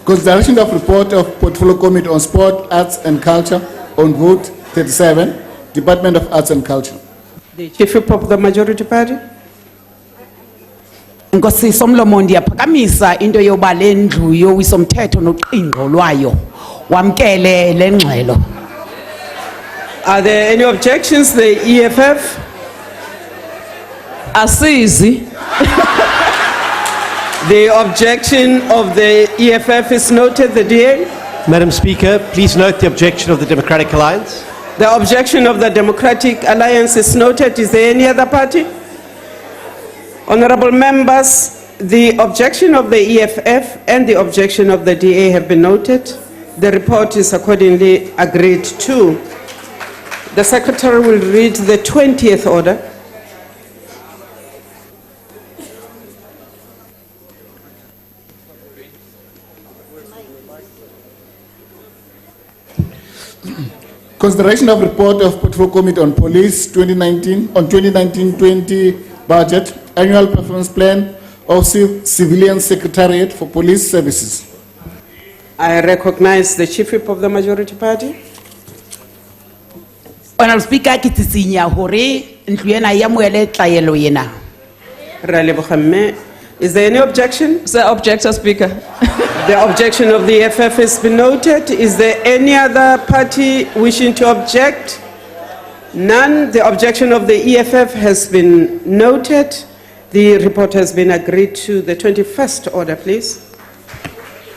Consideration of report of Portfolio Committee on Sport, Arts and Culture on vote 37, Department of Arts and Culture. The Chief Whip of the Majority Party. Nkosi somlomo ndiyaphakamisa into yoba le ndlu yowisomthetho noqingqo lwayo wamkele le ngxelo. Are there any objections? The EFF? Asizi. The objection of the EFF is noted. The DA? Madam Speaker, please note the objection of the Democratic Alliance. The objection of the Democratic Alliance is noted. Is there any other party? Honorable members, the objection of the EFF and the objection of the DA have been noted. The report is accordingly agreed to. The Secretary will read the 20th order. Consideration of report of Portfolio Committee on Police 2019-20 budget, annual performance plan of Civilian Secretariat for Police Services. I recognize the Chief Whip of the Majority Party. Honorable Speaker, ke tsitsinya hore ntlu ena ya moele tlaelo yena. Raleboga mme. Is there any objection? Sir, objector, Speaker. The objection of the EFF has been noted. Is there any other party wishing to object? None. The objection of the EFF has been noted. The report has been agreed to. The 21st order, please.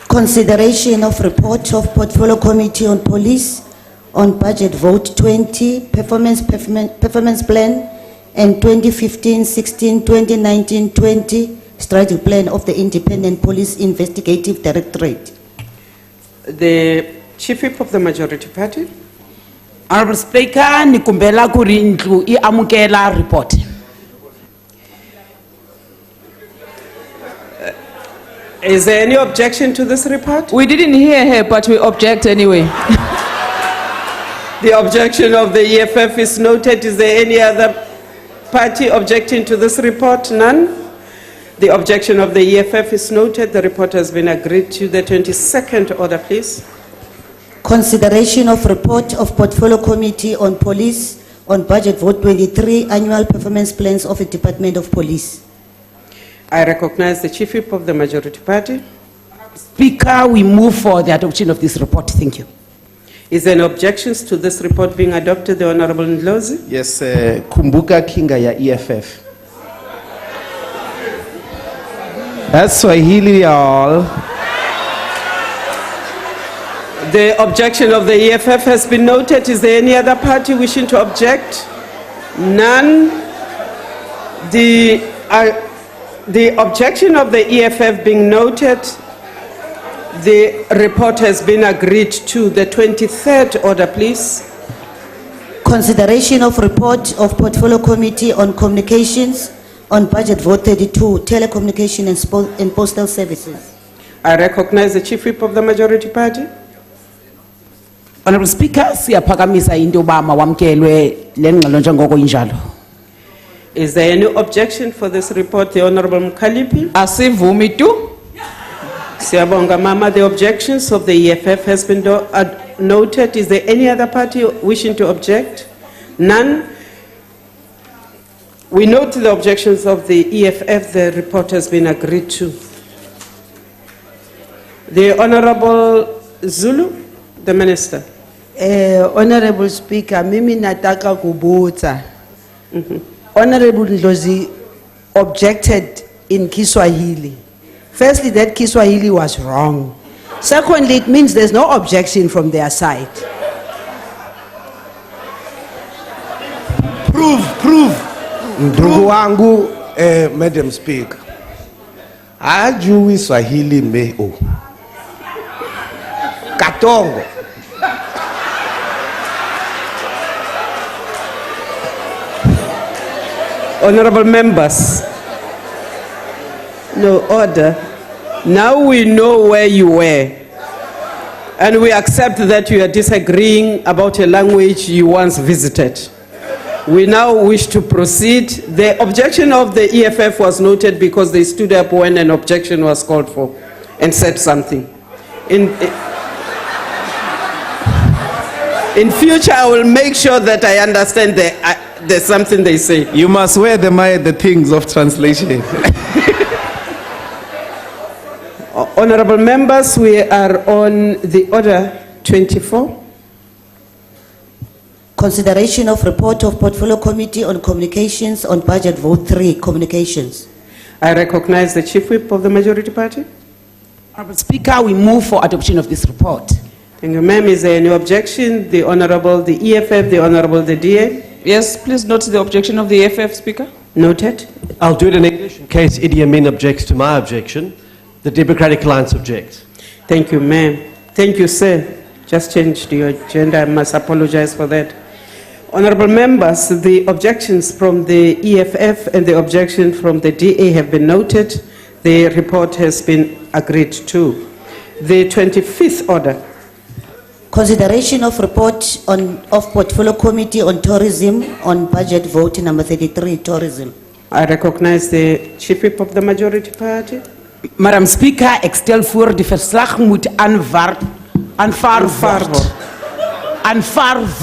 Consideration of report of Portfolio Committee on Police on budget vote 20, performance plan, and 2015-16, 2019-20 strategic plan of the Independent Police Investigative Directorate. The Chief Whip of the Majority Party. Honorable Speaker, nikumbela kuri ndlu iamukela report. Is there any objection to this report? We didn't hear her, but we object anyway. The objection of the EFF is noted. Is there any other party objecting to this report? None. The objection of the EFF is noted. The report has been agreed to. The 22nd order, please. Consideration of report of Portfolio Committee on Police on budget vote 23, annual performance plans of the Department of Police. I recognize the Chief Whip of the Majority Party. Speaker, we move for the adoption of this report. Thank you. Is there any objections to this report being adopted? The Honorable Ndlozi? Yes, kumbuka kinga ya EFF. That's Swahili, y'all. The objection of the EFF has been noted. Is there any other party wishing to object? None. The objection of the EFF being noted, the report has been agreed to. The 23rd order, please. Consideration of report of Portfolio Committee on Communications on budget vote 32, telecommunication and postal services. I recognize the Chief Whip of the Majority Party. Honorable Speaker, siyaphakamisa into yoba mawamkelwe le ngxelo njengoko injalo. Is there any objection for this report, the Honorable Mkalipi? Asivumi tu. Siyabonga Mama, the objections of the EFF has been noted. Is there any other party wishing to object? None. We note the objections of the EFF. The report has been agreed to. The Honorable Zulu, the Minister. Honorable Speaker, mimi nataka kubuza. Honorable Ndlozi objected in Kiswahili. Firstly, that Kiswahili was wrong. Secondly, it means there's no objection from their side. Prove. Ndugu wangu, Madam Speaker. Ajui Swahili meo. Katongo. Honorable members, no order. Now we know where you were, and we accept that you are disagreeing about a language you once visited. We now wish to proceed. The objection of the EFF was noted because they stood up when an objection was called for and said something. In future, I will make sure that I understand there's something they say. You must wear the things of translation. Honorable members, we are on the order 24. Consideration of report of Portfolio Committee on Communications on budget vote 3, communications. I recognize the Chief Whip of the Majority Party. Honorable Speaker, we move for adoption of this report. Thank you, ma'am. Is there any objection? The Honorable, the EFF, the Honorable, the DA. Yes, please note the objection of the EFF, Speaker. Noted. I'll do it in English in case Idi Amin objects to my objection. The Democratic Alliance objects. Thank you, ma'am. Thank you, sir. Just changed your agenda. I must apologize for that. Honorable members, the objections from the EFF and the objection from the DA have been noted. The report has been agreed to. The 25th order. Consideration of report of Portfolio Committee on Tourism on budget vote number 33, tourism. I recognize the Chief Whip of the Majority Party. Madam Speaker, ek stel voor die verslag moet aanvaar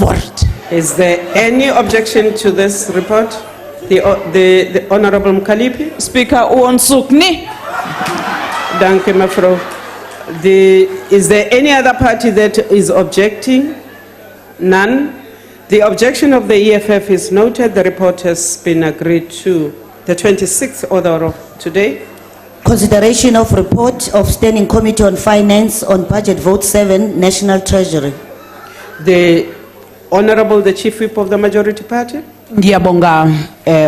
word. Is there any objection to this report? The Honorable Mkalipi. Speaker, uonsukni. Danke, mevrouw. Is there any other party that is objecting? None. The objection of the EFF is noted. The report has been agreed to. The 26th order of today. Consideration of report of Standing Committee on Finance on budget vote 7, National Treasury. The Honorable, the Chief Whip of the Majority Party. Ngiyabonga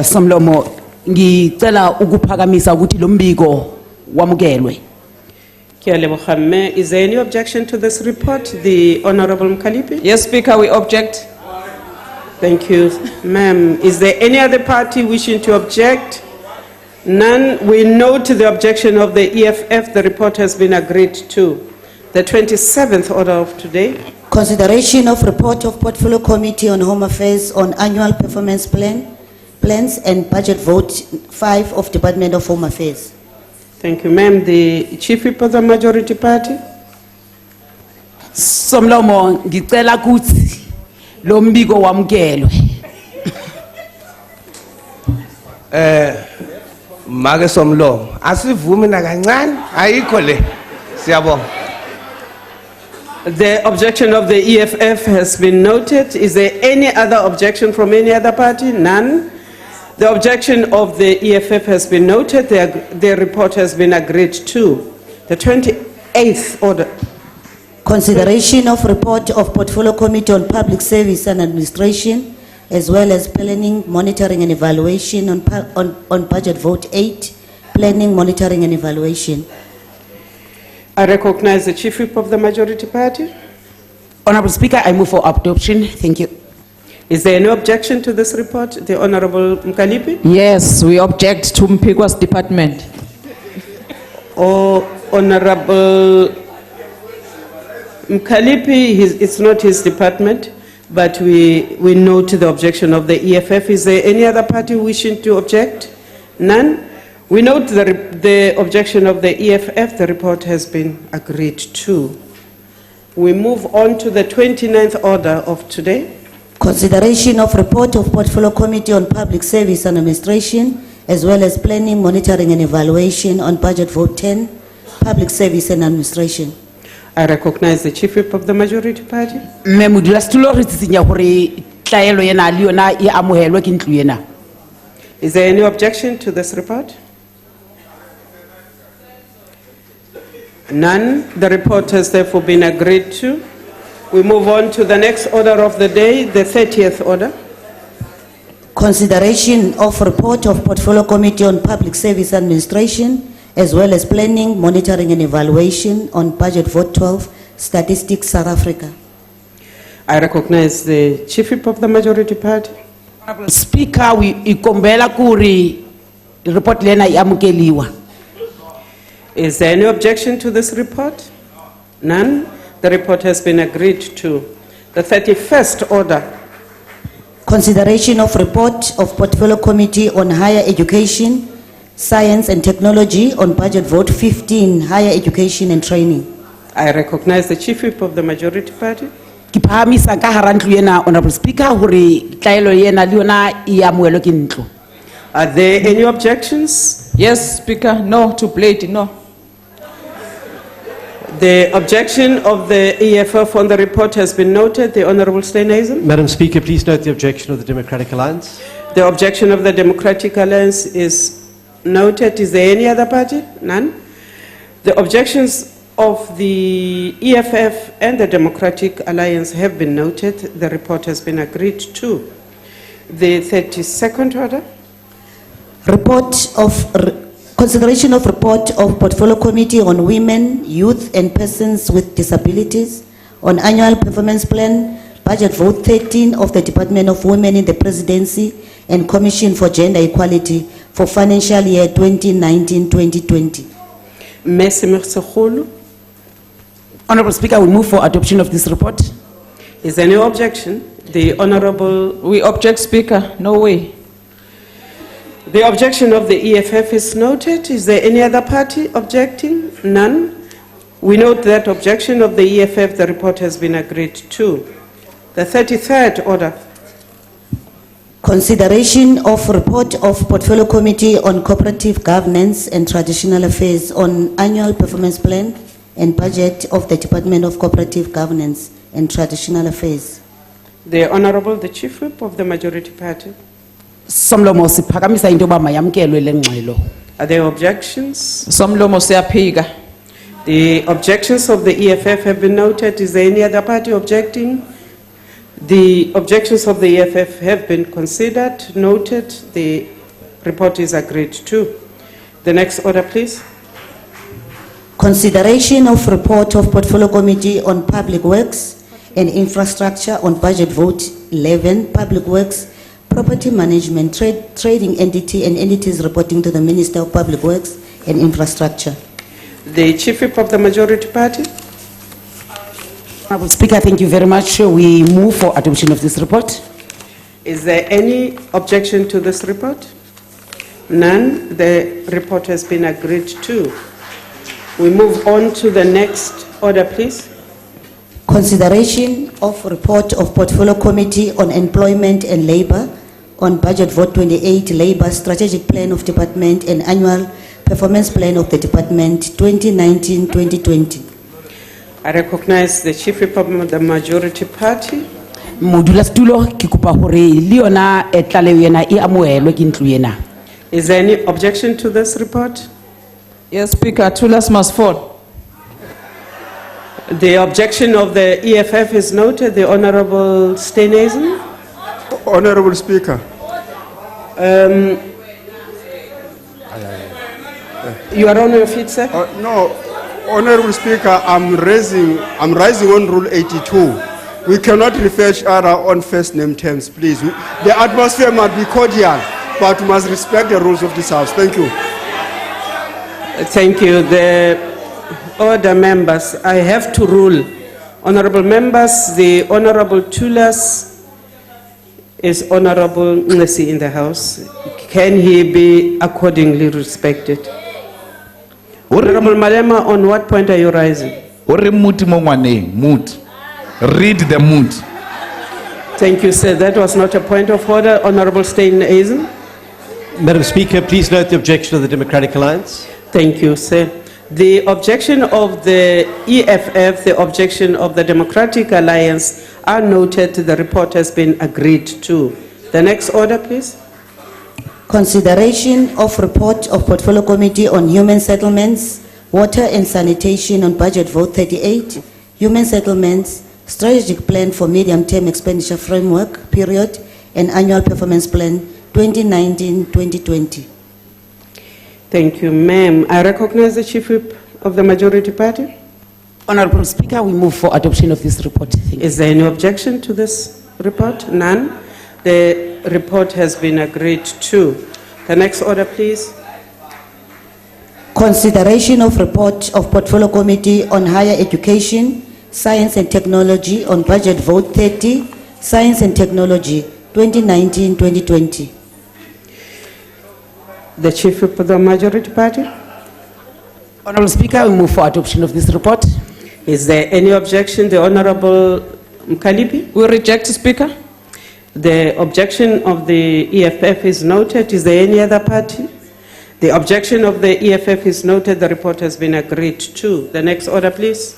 Somlomo, ngicela ukuphakamisa ukuthi lo mbiko wamukelwe. Is there any objection to this report? The Honorable Mkalipi? Yes, Speaker, we object. Thank you, ma'am. Is there any other party wishing to object? None. We note the objection of the EFF. The report has been agreed to. The 27th order of today. Consideration of report of Portfolio Committee on Home Affairs on annual performance plans and budget vote 5 of Department of Home Affairs. Thank you, ma'am. The Chief Whip of the Majority Party. Somlomo, ngicela ukuthi lo mbiko wamukelwe. Make Somlo, asivumi na kancane, ayikho le. Siyabonga. The objection of the EFF has been noted. Is there any other objection from any other party? None. The objection of the EFF has been noted. The report has been agreed to. The 28th order. Consideration of report of Portfolio Committee on Public Service and Administration, as well as planning, monitoring and evaluation on budget vote 8, planning, monitoring and evaluation. I recognize the Chief Whip of the Majority Party. Honorable Speaker, I move for adoption. Thank you. Is there any objection to this report? The Honorable Mkalipi? Yes, we object to Mpikwa's department. Or Honorable Mkalipi, it's not his department, but we note the objection of the EFF. Is there any other party wishing to object? None? We note the objection of the EFF. The report has been agreed to. We move on to the 29th order of today. Consideration of report of Portfolio Committee on Public Service and Administration, as well as Planning, Monitoring and Evaluation on Budget Vote 10, Public Service and Administration. I recognize the Chief Whip of the Majority Party. mme modulasetulo re tsitsinya gore tlaelo yena le yona e amohelwe ke ntlo yena. Is there any objection to this report? None. The report has therefore been agreed to. We move on to the next order of the day, the 30th order. Consideration of report of Portfolio Committee on Public Service Administration, as well as Planning, Monitoring and Evaluation on Budget Vote 12, Statistics South Africa. I recognize the Chief Whip of the Majority Party. Honorable Speaker, we ikombela kuri report lena yamukeliwa. Is there any objection to this report? None. The report has been agreed to. The 31st order. Consideration of report of Portfolio Committee on Higher Education, Science and Technology on Budget Vote 15, Higher Education and Training. I recognize the Chief Whip of the Majority Party. Ke phahamisa ka hara ntlo yena, Honorable Speaker, gore tlaelo yena le yona e amohelwe ke ntlo. Are there any objections? Yes, Speaker, no to plate, no. The objection of the EFF on the report has been noted. The Honorable Steenhuisen. Madam Speaker, please note the objection of the Democratic Alliance. The objection of the Democratic Alliance is noted. Is there any other party? None. The objections of the EFF and the Democratic Alliance have been noted. The report has been agreed to. The 32nd order. Consideration of report of Portfolio Committee on Women, Youth and Persons with Disabilities on Annual Performance Plan, Budget Vote 13 of the Department of Women in the Presidency and Commission for Gender Equality for financial year 2019-2020. Merci, merci, Khulu. Honorable Speaker, we move for adoption of this report. Is there any objection? The Honorable. We object, Speaker, no way. The objection of the EFF is noted. Is there any other party objecting? None. We note that objection of the EFF, the report has been agreed to. The 33rd order. Consideration of report of Portfolio Committee on Cooperative Governance and Traditional Affairs on Annual Performance Plan and Budget of the Department of Cooperative Governance and Traditional Affairs. The Honorable, the Chief Whip of the Majority Party. Somlomo siphakamisa into yoba mayamkelwe le ngxelo. Are there objections? Somlomo siyaphika. The objections of the EFF have been noted. Is there any other party objecting? The objections of the EFF have been considered, noted. The report is agreed to. The next order, please. Consideration of report of Portfolio Committee on Public Works and Infrastructure on Budget Vote 11, Public Works, Property Management, Trading Entity and entities reporting to the Minister of Public Works and Infrastructure. The Chief Whip of the Majority Party. Honorable Speaker, thank you very much. We move for adoption of this report. Is there any objection to this report? None. The report has been agreed to. We move on to the next order, please. Consideration of report of Portfolio Committee on Employment and Labor on Budget Vote 28, Labor Strategic Plan of Department and Annual Performance Plan of the Department 2019-2020. I recognize the Chief Whip of the Majority Party. Modulasetulo ke kopa hore le yona e tlaleo yena e amohelwe ke ntlo yena. Is there any objection to this report? Yes, Speaker, Tulas must fall. The objection of the EFF is noted. The Honorable Steenhuisen. Honorable Speaker. You are on your feet, sir? No, Honorable Speaker, I'm rising on Rule 82 We cannot refer each other on first name terms, please. The atmosphere must be cordial, but we must respect the rules of this House. Thank you. Thank you. The order members, I have to rule. Honorable members, the Honorable Tulas is Honorable Nesi in the House. Can he be accordingly respected? Honorable Malema, on what point are you rising? Ore muti mo ngwaneng, mut. Read the mood. Thank you, sir. That was not a point of order. Honorable Steyn Eisen. Madam Speaker, please note the objection of the Democratic Alliance. Thank you, sir. The objection of the EFF, the objection of the Democratic Alliance are noted. The report has been agreed to. The next order, please. Consideration of report of Portfolio Committee on Human Settlements, Water and Sanitation on Budget Vote 38, Human Settlements, Strategic Plan for Medium-Term Expenditure Framework, period, and Annual Performance Plan 2019-2020. Thank you, ma'am. I recognize the Chief Whip of the Majority Party. Honorable Speaker, we move for adoption of this report. Thank you. Is there any objection to this report? None. The report has been agreed to. The next order, please. Consideration of report of Portfolio Committee on Higher Education, Science and Technology on Budget Vote 30, Science and Technology 2019-2020. The Chief Whip of the Majority Party. Honorable Speaker, we move for adoption of this report. Is there any objection? The Honorable Mkalipi. We reject, Speaker. The objection of the EFF is noted. Is there any other party? The objection of the EFF is noted. The report has been agreed to. The next order, please.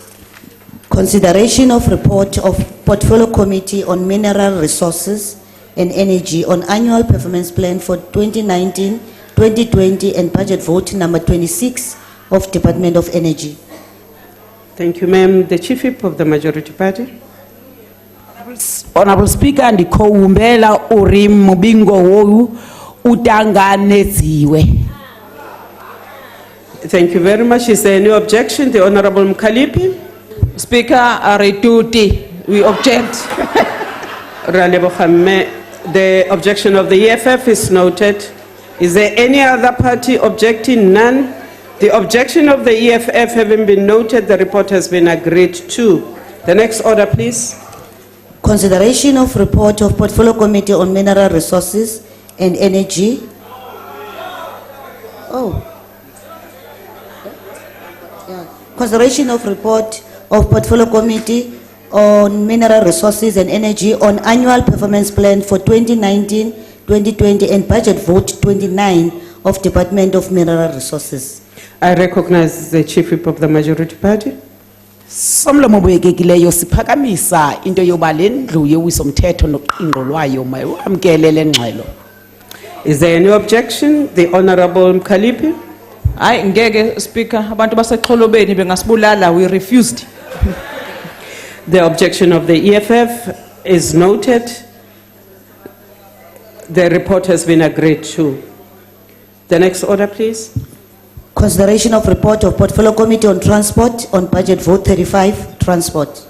Consideration of report of Portfolio Committee on Mineral Resources and Energy on Annual Performance Plan for 2019-2020 and Budget Vote number 26 of Department of Energy. Thank you, ma'am. The Chief Whip of the Majority Party. Honorable Speaker, ndikoumbela uri mubingo woyu utanganedziwe. Thank you very much. Is there any objection? The Honorable Mkalipi. Speaker, Arituti, we object. The objection of the EFF is noted. Is there any other party objecting? None. The objection of the EFF having been noted, the report has been agreed to. The next order, please. Consideration of report of Portfolio Committee on Mineral Resources and Energy. Consideration of report of Portfolio Committee on Mineral Resources and Energy on Annual Performance Plan for 2019-2020 and Budget Vote 29 of Department of Mineral Resources. I recognize the Chief Whip of the Majority Party. Somlomo obuyekekileyo siphakamisa into yoba le ndlu yowisomthetho noqingqo lwayo mayamkele le ngxelo. Is there any objection? The Honorable Mkalipi. Hayi ngeke, Speaker, abantu basexholobeni bengasibulala, we refused. The objection of the EFF is noted. The report has been agreed to. The next order, please. Consideration of report of Portfolio Committee on Transport on Budget Vote 35, Transport.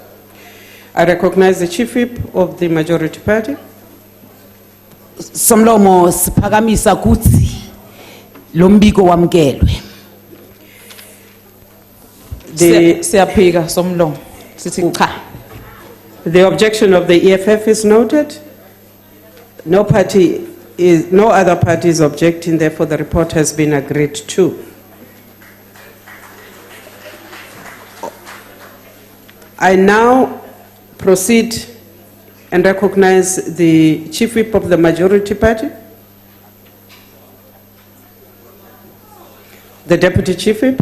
I recognize the Chief Whip of the Majority Party. Somlomo siphakamisa kuthi lo mbiko wamkelwe. Siyaphika somlomo. Sithi cha. The objection of the EFF is noted. No other party is objecting, therefore the report has been agreed to. I now proceed and recognize the Chief Whip of the Majority Party, the Deputy Chief Whip.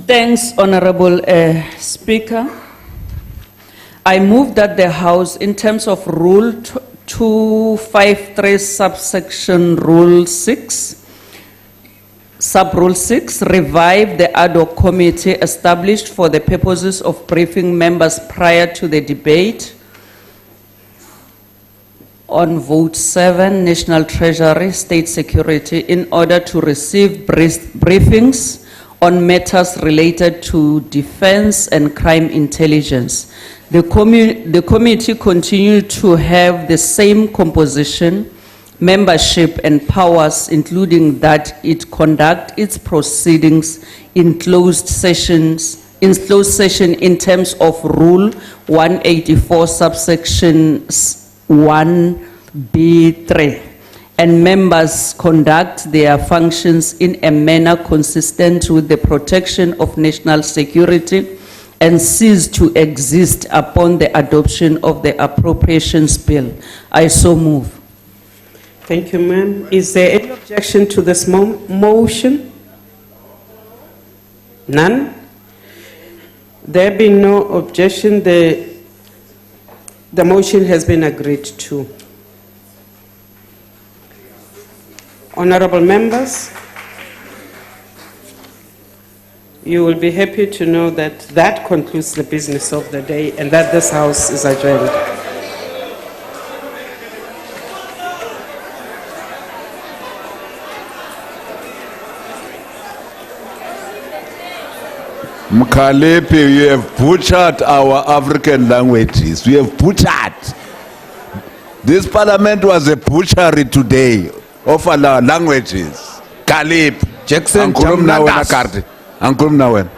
Thanks, Honorable Speaker. I move that the House, in terms of Rule 253, subsection Rule 6, Sub-Rule 6, revive the ad hoc committee established for the purposes of briefing members prior to the debate on Vote 7, National Treasury, State Security, in order to receive briefings on matters related to defense and crime intelligence. The committee continued to have the same composition, membership and powers, including that it conduct its proceedings in closed session in terms of Rule 184 subsection 1B3, and members conduct their functions in a manner consistent with the protection of national security and cease to exist upon the adoption of the appropriations bill. I so move. Thank you, ma'am. Is there any objection to this motion? None? There being no objection, the motion has been agreed to. Honorable members, you will be happy to know that that concludes the business of the day and that this House is adjourned. Mkalepe, you have butchered our African languages. We have butchered. This parliament was a butchery today of our languages. Kalepe. Jackson, Ankulum na wena karti. Ankulum na wena.